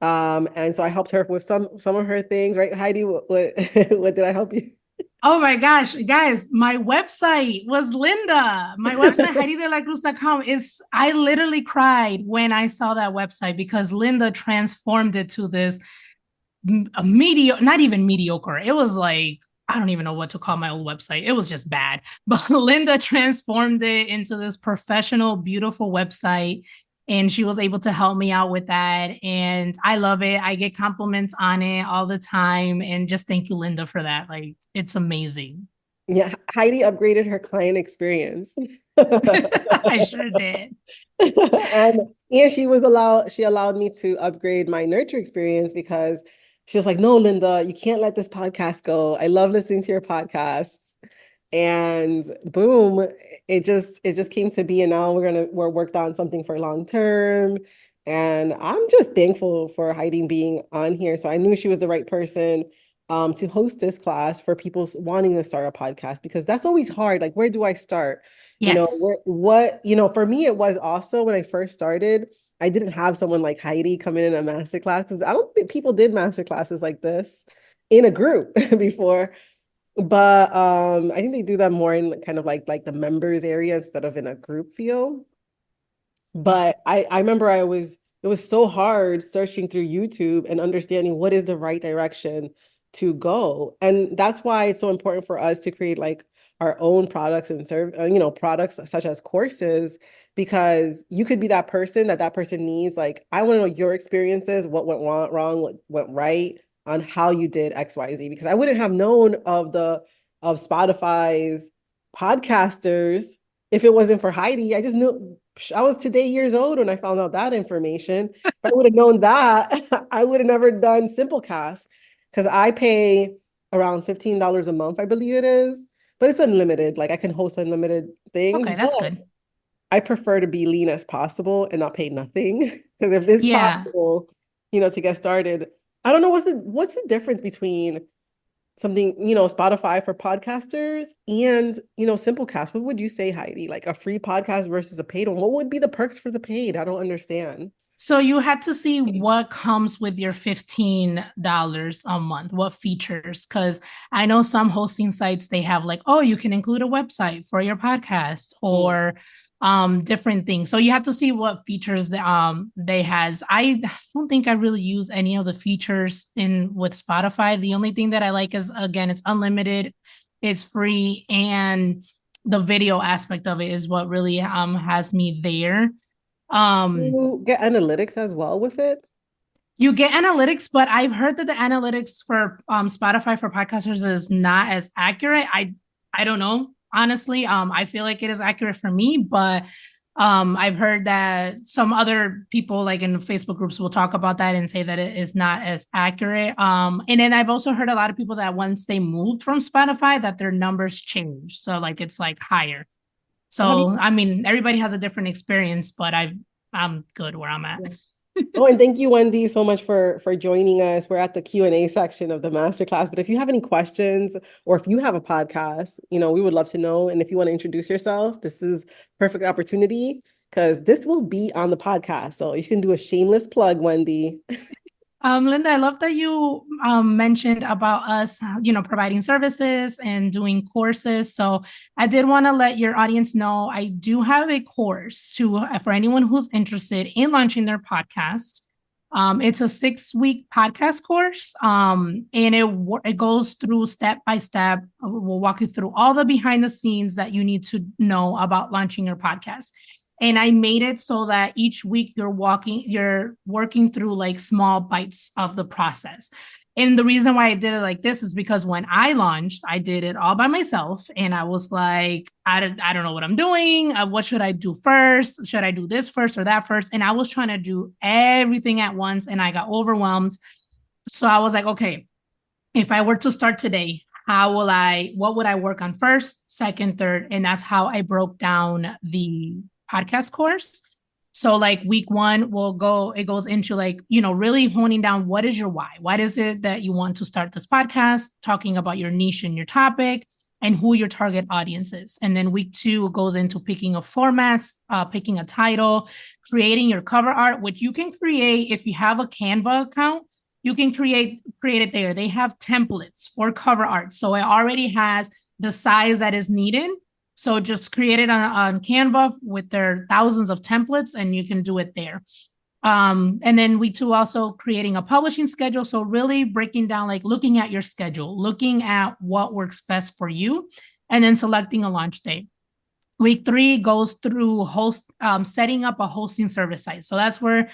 And so I helped her with some of her things, right? Heidi, what what did I help you? Oh my gosh, guys, my website was Linda. My website, HeidiDeLaCruz.com, I literally cried when I saw that website because Linda transformed it to this not even mediocre. It was like, I don't even know what to call my old website. It was just bad. But Linda transformed it into this professional, beautiful website. And she was able to help me out with that. And I love it. I get compliments on it all the time. And just thank you, Linda, for that. Like, it's amazing. Yeah, Heidi upgraded her client experience. I sure did. And she allowed me to upgrade my nurture experience, because she was like, no, Linda, you can't let this podcast go. I love listening to your podcasts. And boom, it just came to be. And now we're worked on something for long term. And I'm just thankful for Heidi being on here. So I knew she was the right person to host this class for people wanting to start a podcast, because that's always hard. Like, where do I start? Yes. For me, it was also when I first started, I didn't have someone like Heidi come in a masterclass, because I don't think people did masterclasses like this in a group before. But I think they do that more in kind of like the members area instead of in a group feel. But I remember it was so hard searching through YouTube and understanding what is the right direction to go. And that's why it's so important for us to create like our own products and products such as courses, because you could be that person that person needs. Like, I want to know your experiences, what went wrong, what went right, on how you did XYZ, because I wouldn't have known of Spotify's podcasters if it wasn't for Heidi. I just knew I was today years old when I found out that information. If I would have known that, I would have never done Simplecast, because I pay around $15 a month, I believe it is, but it's unlimited. Like, I can host unlimited thing. Okay, that's good. I prefer to be lean as possible and not pay nothing, because if it's possible, to get started. I don't know what's the difference between something, Spotify for podcasters and, Simplecast. What would you say, Heidi? Like, a free podcast versus a paid one? What would be the perks for the paid? I don't understand. So you had to see what comes with your $15 a month, what features, because I know some hosting sites, they have like, oh, you can include a website for your podcast or different things. So you have to see what features they has. I don't think I really use any of the features with Spotify. The only thing that I like is, again, it's unlimited, it's free, and the video aspect of it is what really has me there. You get analytics as well with it? You get analytics, but I've heard that the analytics for Spotify for podcasters is not as accurate. I don't know, honestly. I feel like it is accurate for me, but I've heard that some other people, like in Facebook groups, will talk about that and say that it is not as accurate. And then I've also heard a lot of people that once they moved from Spotify, that their numbers change. So like it's like higher. So I mean, everybody has a different experience, but I'm good where I'm at. Oh, and thank you, Wendy, so much for joining us. We're at the Q&A section of the masterclass, but if you have any questions or if you have a podcast, we would love to know. And if you want to introduce yourself, this is perfect opportunity, because this will be on the podcast. So you can do a shameless plug, Wendy. Linda, I love that you mentioned about us, providing services and doing courses. So I did want to let your audience know I do have a course for anyone who's interested in launching their podcast. It's a 6-week podcast course, and it goes through step by step. We'll walk you through all the behind the scenes that you need to know about launching your podcast. And I made it so that each week you're working through like small bites of the process. And the reason why I did it like this is because when I launched, I did it all by myself. And I was like, I don't know what I'm doing. What should I do first? Should I do this first or that first? And I was trying to do everything at once and I got overwhelmed. So I was like, okay, if I were to start today, what would I work on first, second, third? And that's how I broke down the podcast course. So like week 1 it goes into like, really honing down what is your why? What is it that you want to start this podcast, talking about your niche and your topic and who your target audience is. And then week 2 goes into picking a format, picking a title, creating your cover art, which you can create if you have a Canva account. You can create it there. They have templates for cover art. So it already has the size that is needed. So just create it on Canva with their thousands of templates and you can do it there. And then week 2, also creating a publishing schedule. So really breaking down, like looking at your schedule, looking at what works best for you, and then selecting a launch date. Week 3 goes through setting up a hosting service site. So that's where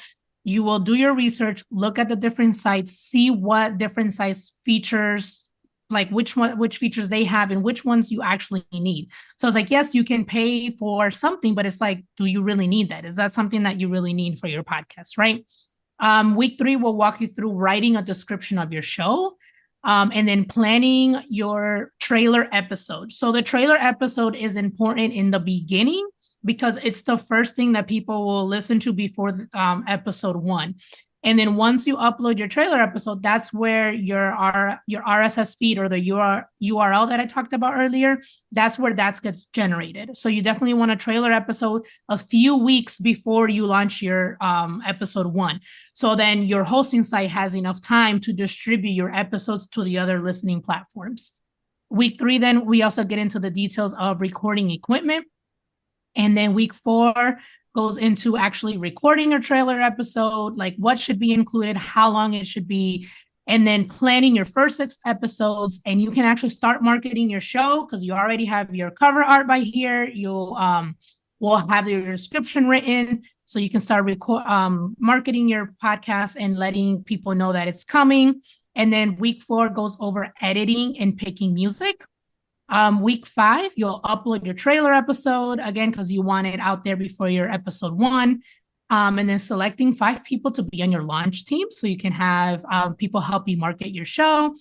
you will do your research, look at the different sites, see what different sites features, like which features they have and which ones you actually need. So it's like, yes, you can pay for something, but it's like, do you really need that? Is that something that you really need for your podcast, right? Week 3 will walk you through writing a description of your show, and then planning your trailer episode. So the trailer episode is important in the beginning because it's the first thing that people will listen to before episode 1. And then once you upload your trailer episode, that's where your RSS feed or the URL that I talked about earlier, that's where that gets generated. So you definitely want a trailer episode a few weeks before you launch your episode 1. So then your hosting site has enough time to distribute your episodes to the other listening platforms. Week 3, then we also get into the details of recording equipment. And then week 4 goes into actually recording a trailer episode, like what should be included, how long it should be, and then planning your first 6 episodes. And you can actually start marketing your show because you already have your cover art by here. You'll will have your description written, so you can start marketing your podcast and letting people know that it's coming. And then week 4 goes over editing and picking music. Week 5, you'll upload your trailer episode again, because you want it out there before your episode 1. And then selecting 5 people to be on your launch team. So you can have people help you market your show,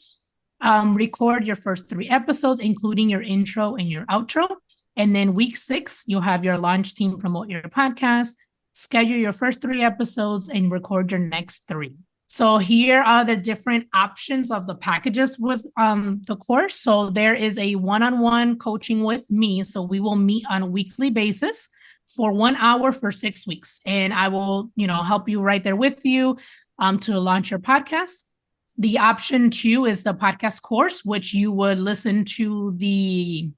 record your first 3 episodes, including your intro and your outro. And then week 6, you'll have your launch team promote your podcast, schedule your first 3 episodes, and record your next 3. So here are the different options of the packages with the course. So there is a one-on-one coaching with me. So we will meet on a weekly basis for 1 hour for 6 weeks. And I will, help you right there with you to launch your podcast. The option 2 is the podcast course, which you would listen to the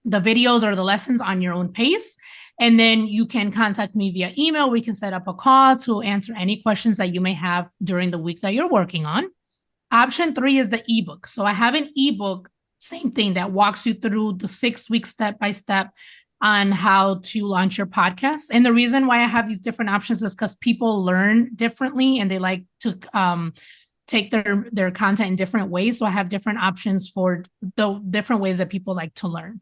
videos or the lessons on your own pace. And then you can contact me via email. We can set up a call to answer any questions that you may have during the week that you're working on. Option 3 is the ebook. So I have an ebook, same thing, that walks you through the 6-week step-by-step on how to launch your podcast. And the reason why I have these different options is because people learn differently and they like to take their content in different ways. So I have different options for the different ways that people like to learn.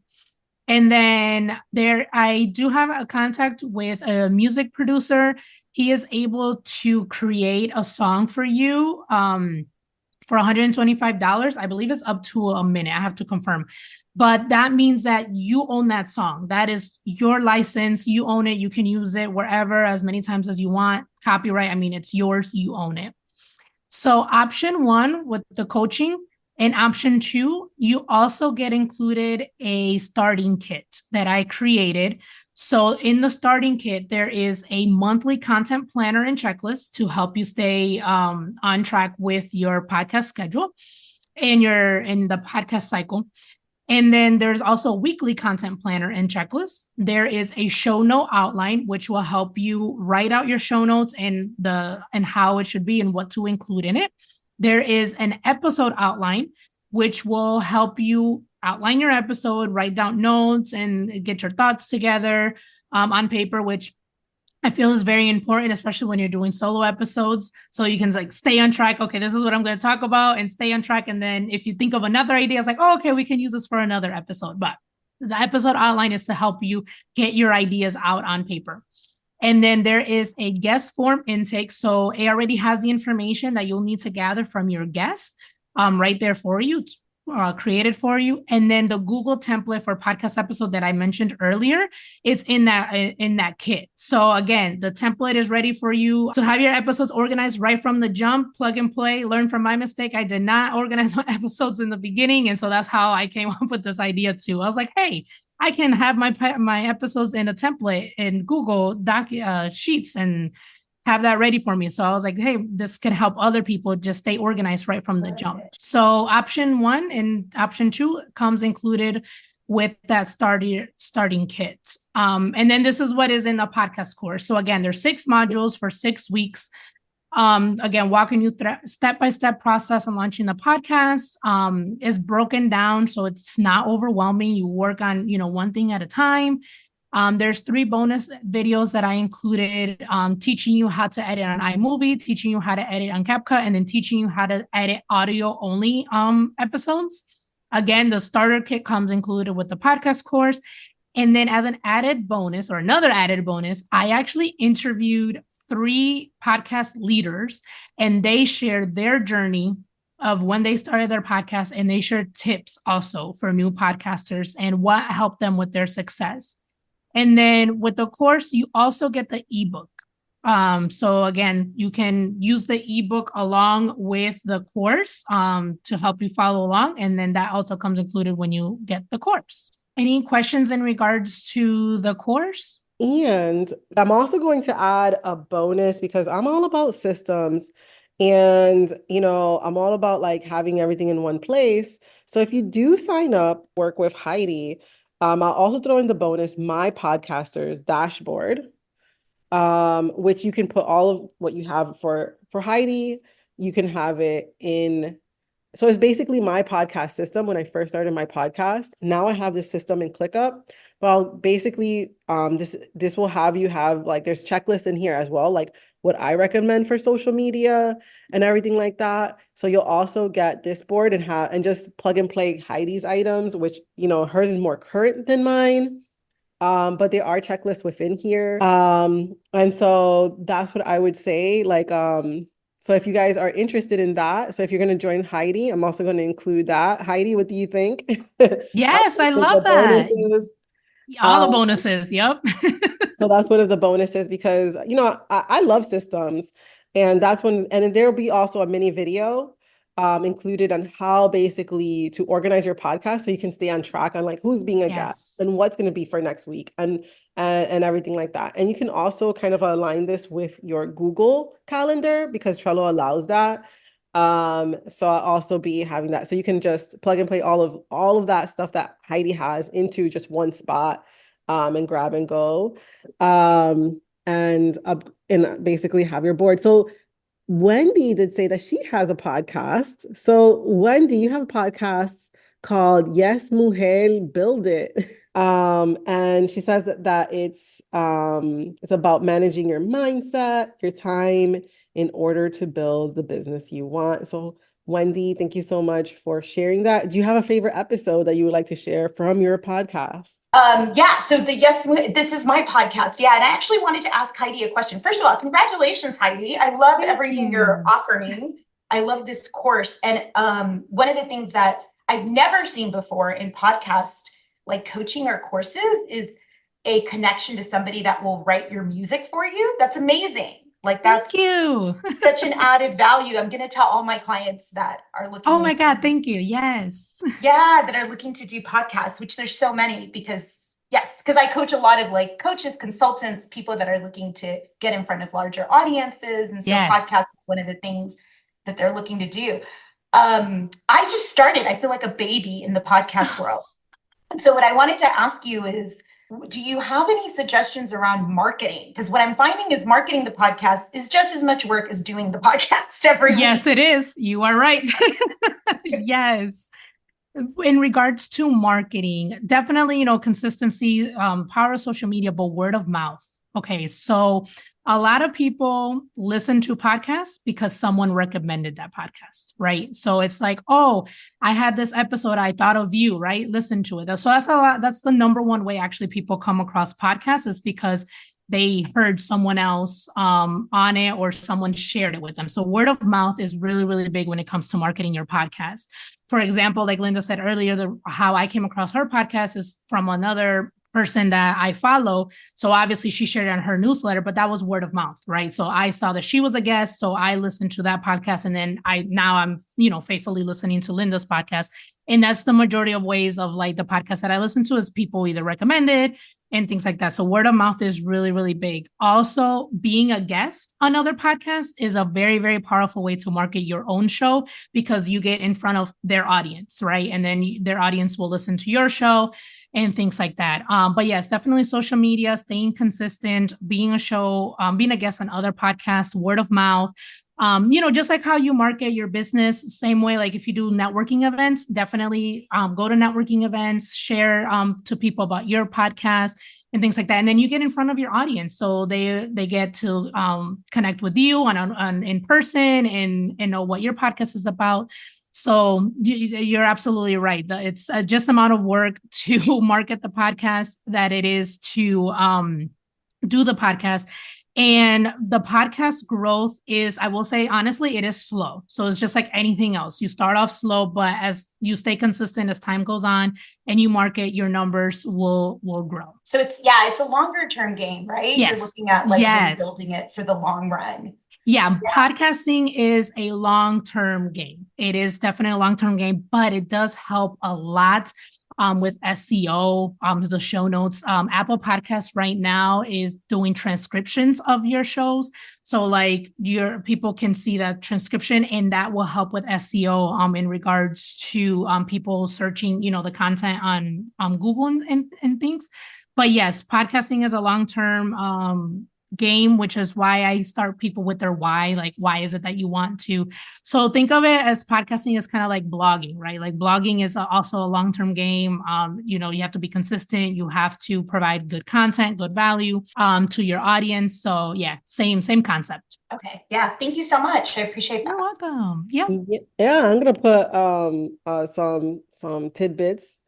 And then I do have a contact with a music producer. He is able to create a song for you for $125. I believe it's up to a minute. I have to confirm. But that means that you own that song. That is your license. You own it. You can use it wherever, as many times as you want. Copyright, it's yours. You own it. So option 1 with the coaching. And option 2, you also get included a starting kit that I created So in the starting kit, there is a monthly content planner and checklist to help you stay on track with your podcast schedule and in the podcast cycle. And then there's also a weekly content planner and checklist. There is a show note outline, which will help you write out your show notes and how it should be and what to include in it. There is an episode outline, which will help you outline your episode, write down notes, and get your thoughts together on paper, which I feel is very important, especially when you're doing solo episodes. So you can like stay on track. Okay, this is what I'm going to talk about and stay on track. And then if you think of another idea, it's like, oh, okay, we can use this for another episode. But the episode outline is to help you get your ideas out on paper. And then there is a guest form intake. So it already has the information that you'll need to gather from your guests right there for you, created for you. And then the Google template for podcast episode that I mentioned earlier, it's in that kit. So again, the template is ready for you to have your episodes organized right from the jump, plug and play, learn from my mistake. I did not organize my episodes in the beginning. And so that's how I came up with this idea too. I was like, hey, I can have my episodes in a template in Google Sheets and have that ready for me. So I was like, hey, this can help other people just stay organized right from the jump. So option 1 and option 2 comes included with that starting kit. And then this is what is in the podcast course. So again, there's 6 modules for 6 weeks. Again, walking you through step-by-step process on launching the podcast is broken down. So it's not overwhelming. You work on, one thing at a time. There's 3 bonus videos that I included, teaching you how to edit on iMovie, teaching you how to edit on CapCut, and then teaching you how to edit audio only episodes. Again, the starter kit comes included with the podcast course. And then as an added bonus or another added bonus, I actually interviewed 3 podcast leaders, and they shared their journey of when they started their podcast, and they shared tips also for new podcasters and what helped them with their success. And then with the course, you also get the ebook. So again, you can use the ebook along with the course to help you follow along. And then that also comes included when you get the course. Any questions in regards to the course? And I'm also going to add a bonus because I'm all about systems and, I'm all about like having everything in one place. So if you do sign up, work with Heidy, I'll also throw in the bonus, my podcaster's dashboard, which you can put all of what you have for Heidy. You can have it in. So it's basically my podcast system when I first started my podcast. Now I have this system in ClickUp. Well, basically, this will have you have like there's checklists in here as well, like what I recommend for social media and everything like that. So you'll also get this board and just plug and play Heidy's items, which hers is more current than mine. But there are checklists within here. And so that's what I would say. Like so if you guys are interested in that, so if you're going to join Heidy, I'm also going to include that. Heidy, what do you think? Yes, I love that. Bonuses. All the bonuses. Yep. So that's one of the bonuses because, I love systems, and and there'll be also a mini video included on how basically to organize your podcast so you can stay on track on like who's being a guest and what's going to be for next week and everything like that. And you can also kind of align this with your Google Calendar because Trello allows that. So I'll also be having that. So you can just plug and play all of that stuff that Heidy has into just one spot and grab and go and basically have your board. So Wendy did say that she has a podcast. So Wendy, you have a podcast called Yes Mujer Build It. And she says that it's about managing your mindset, your time in order to build the business you want. So Wendy, thank you so much for sharing that. Do you have a favorite episode that you would like to share from your podcast? So this is my podcast. Yeah. And I actually wanted to ask Heidy a question. First of all, congratulations, Heidy. I love everything you're offering. I love this course. And one of the things that I've never seen before in podcast, like coaching or courses, is a connection to somebody that will write your music for you. That's amazing. Like that's thank you. Such an added value. I'm going to tell all my clients that are looking. Oh my God. Thank you. Yes. Yeah. That are looking to do podcasts, which there's so many because, Yes, because I coach a lot of like coaches, consultants, people that are looking to get in front of larger audiences. And so Yes. podcasts is one of the things that they're looking to do. I just started, I feel like a baby in the podcast world. And so what I wanted to ask you is, do you have any suggestions around marketing? Because what I'm finding is marketing the podcast is just as much work as doing the podcast every week. Yes, it is. You are right. Yes. In regards to marketing, definitely, consistency, power of social media, but word of mouth. Okay. So a lot of people listen to podcasts because someone recommended that podcast, right? So it's like, oh, I had this episode, I thought of you, right? Listen to it. So that's a lot. That's the number one way actually people come across podcasts, is because they heard someone else on it, or someone shared it with them. So word of mouth is really, really big when it comes to marketing your podcast. For example, like Linda said earlier, how I came across her podcast is from another person that I follow. So obviously she shared it on her newsletter, but that was word of mouth, right? So I saw that she was a guest, so I listened to that podcast, and then I'm faithfully listening to Linda's podcast. And that's the majority of ways of like the podcast that I listen to, is people either recommended and things like that. So word of mouth is really, really big. Also, being a guest on other podcasts is a very, very powerful way to market your own show, because you get in front of their audience, right? And then their audience will listen to your show and things like that. But yes, definitely social media, staying consistent, being a guest on other podcasts, word of mouth. Just like how you market your business, same way, like if you do networking events, definitely go to networking events, share to people about your podcast and things like that. And then you get in front of your audience. So they get to connect with you on in person and know what your podcast is about. So you're absolutely right. It's just amount of work to market the podcast that it is to do the podcast. And the podcast growth is, I will say, honestly, it is slow. So it's just like anything else. You start off slow, but as you stay consistent, as time goes on and you market, your numbers will grow. So it's a longer term game, right? Yes. You're looking at like really Yes. building it for the long run. Yeah, podcasting is a long-term game. It is definitely a long-term game, but it does help a lot with SEO, the show notes. Apple Podcasts right now is doing transcriptions of your shows. So like your people can see that transcription, and that will help with SEO in regards to people searching, the content on Google and things. But yes, podcasting is a long-term game, which is why I start people with their why, like, why is it that you want to? So think of it as podcasting is kind of like blogging, right? Like blogging is also a long-term game. You have to be consistent. You have to provide good content, good value to your audience. So yeah, same concept. Okay. Yeah. Thank you so much. I appreciate that. You're welcome. Yeah. Yeah, I'm gonna put some tidbits.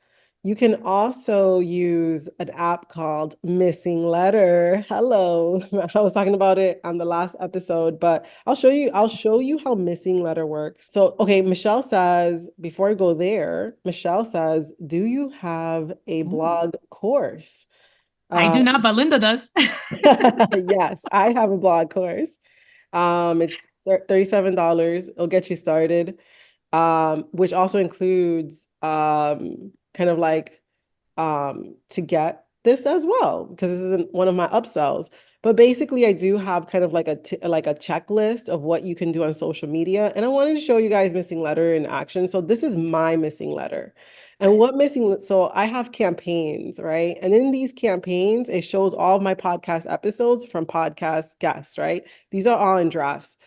You can also use an app called Missing Letter. Hello. I was talking about it on the last episode, but I'll show you how Missing Letter works. So, okay, Michelle says, before I go there, Michelle says, do you have a blog course? I do not, but Linda does. Yes, I have a blog course. It's $37. It'll get you started, which also includes kind of like to get this as well, because this isn't one of my upsells. But basically, I do have kind of like a checklist of what you can do on social media, and I wanted to show you guys Missing Letter in action. So this is my Missing Letter, and so I have campaigns, right? And in these campaigns, it shows all of my podcast episodes from podcast guests, right? These are all in drafts.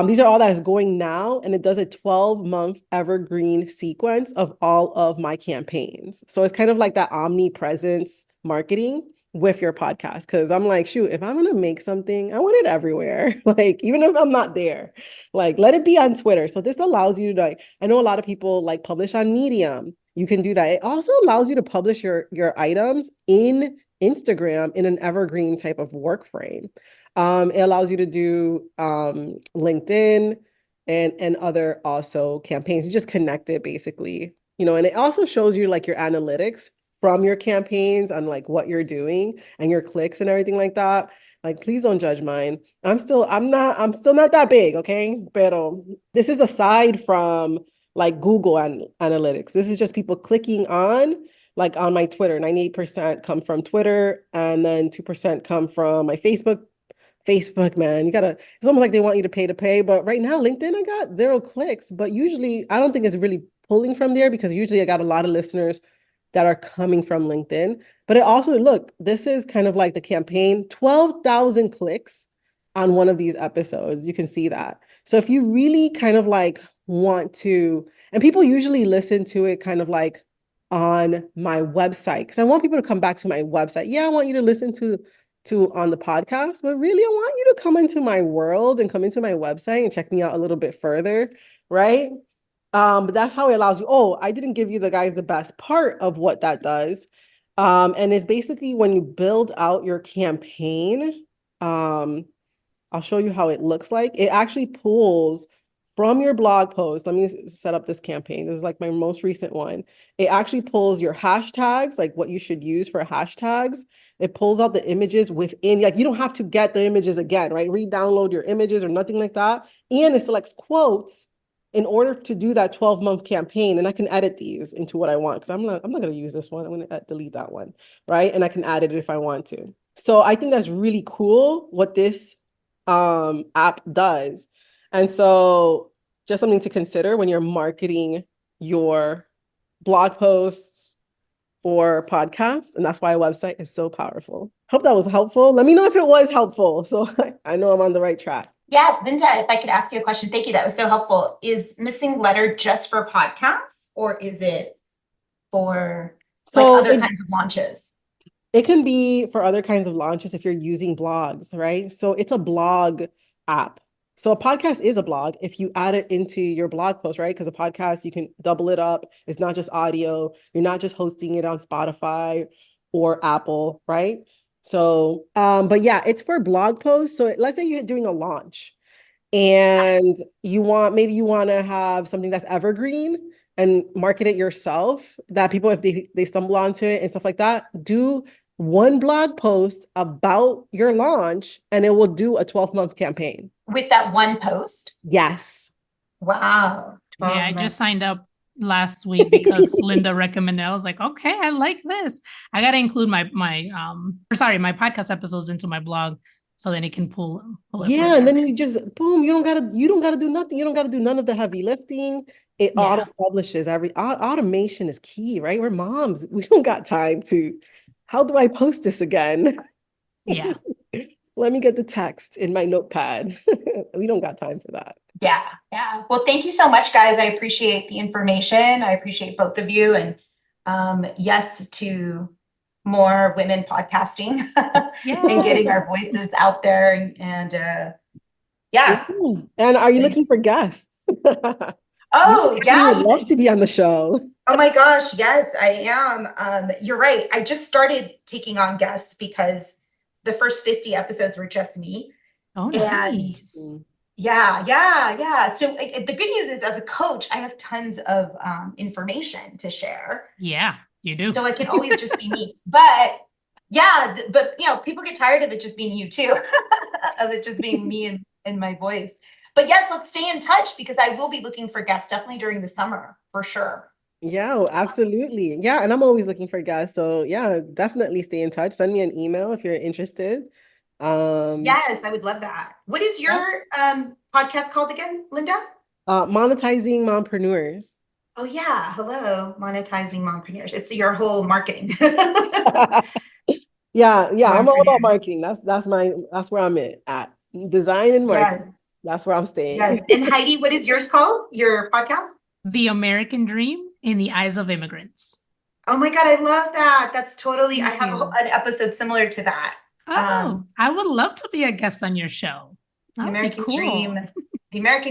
These are all that is going now, and it does a 12-month evergreen sequence of all of my campaigns. So it's kind of like that omnipresence marketing with your podcast, because I'm like, shoot, if I'm going to make something, I want it everywhere. Like, even if I'm not there, like, let it be on Twitter. So this allows you to, like, I know a lot of people like publish on Medium. You can do that. It also allows you to publish your items in Instagram in an evergreen type of work frame. It allows you to do LinkedIn and other also campaigns. You just connect it basically, and it also shows you like your analytics from your campaigns on like what you're doing and your clicks and everything like that. Like, please don't judge mine. I'm still not that big, okay? Pero this is aside from like Google analytics. This is just people clicking on like on my Twitter, 98% come from Twitter, and then 2% come from my Facebook. Facebook, man, it's almost like they want you to pay, but right now, LinkedIn, I got 0 clicks, but usually I don't think it's really pulling from there because usually I got a lot of listeners that are coming from LinkedIn. But it also, look, this is kind of like the campaign, 12,000 clicks on one of these episodes. You can see that. So if you really kind of like want to, and people usually listen to it kind of like on my website, because I want people to come back to my website. Yeah, I want you to listen to on the podcast, but really I want you to come into my world and come into my website and check me out a little bit further, right? But that's how it allows you. Oh, I didn't give you the best part of what that does. And it's basically when you build out your campaign, I'll show you how it looks like. It actually pulls from your blog post. Let me set up this campaign. This is like my most recent one. It actually pulls your hashtags, like what you should use for hashtags. It pulls out the images within, like you don't have to get the images again, right? Re-download your images or nothing like that. And it selects quotes in order to do that 12-month campaign. And I can edit these into what I want, because I'm not going to use this one. I'm going to delete that one, right? And I can add it if I want to. So I think that's really cool what this app does. And so just something to consider when you're marketing your blog posts or podcasts. And that's why a website is so powerful. Hope that was helpful. Let me know if it was helpful, so I know I'm on the right track. Yeah, Linda, if I could ask you a question. Thank you. That was so helpful. Is Missing Letter just for podcasts, or is it for other kinds of launches? It can be for other kinds of launches if you're using blogs, right? So it's a blog app. So a podcast is a blog if you add it into your blog post, right? Because a podcast, you can double it up. It's not just audio. You're not just hosting it on Spotify or Apple, right? So, but yeah, it's for blog posts. So let's say you're doing a launch and maybe you want to have something that's evergreen and market it yourself, that people, if they stumble onto it and stuff like that, do one blog post about your launch and it will do a 12-month campaign. With that one post? Yes. Wow. Yeah, I just signed up last week because Linda recommended. I was like, okay, I like this. I got to include my podcast episodes into my blog so then it can pull it. Yeah, and then you just boom, you don't gotta do nothing. You don't gotta do none of the heavy lifting. It auto publishes. Automation is key, right? We're moms. We don't got time to, how do I post this again? Yeah. Let me get the text in my notepad. We don't got time for that. Yeah. Well, thank you so much, guys. I appreciate the information. I appreciate both of you. And yes to more women podcasting and getting our voices out there. And yeah. And are you looking for guests? Oh, yeah. I would love to be on the show. Oh my gosh. Yes, I am. You're right. I just started taking on guests because the first 50 episodes were just me. Oh, nice. And yeah. So the good news is, as a coach, I have tons of information to share. Yeah, you do. So it can always just be me. But people get tired of it just being you too, of it just being me and my voice. But yes, let's stay in touch because I will be looking for guests definitely during the summer for sure. Yeah, absolutely. Yeah, and I'm always looking for guests. So yeah, definitely stay in touch. Send me an email if you're interested. Yes, I would love that. What is your podcast called again, Linda? Monetizing Mompreneurs. Oh yeah, hello, Monetizing Mompreneurs. It's your whole marketing. Yeah, I'm all about marketing. That's where I'm at. Design and marketing. Yes. That's where I'm staying. Yes. And Heidi, what is yours called? Your podcast? The American Dream in the Eyes of Immigrants. Oh my God, I love that. That's totally, I have an episode similar to that. Oh, I would love to be a guest on your show. The American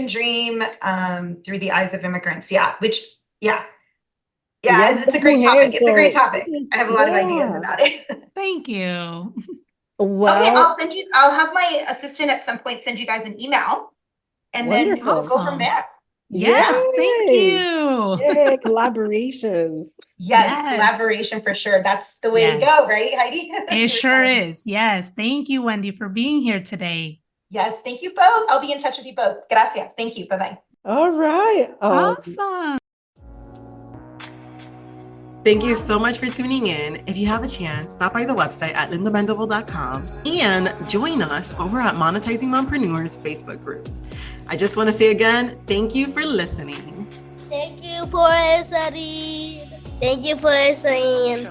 Dream, through the eyes of immigrants. It's a great topic. It's a great topic. I have a lot of ideas about it. Thank you. Well, okay, I'll have my assistant at some point send you guys an email and then we'll go from there. Yes, thank you. Yay, collaborations. Yes, collaboration for sure. That's the way to go, right, Heidi? It sure is. Yes. Thank you, Wendy, for being here today. Yes, thank you both. I'll be in touch with you both. Gracias. Thank you. Bye-bye. All right. Awesome. Thank you so much for tuning in. If you have a chance, stop by the website at lindamendable.com and join us over at Monetizing Mompreneurs Facebook group. I just want to say again, thank you for listening. Thank you for listening. Thank you for listening.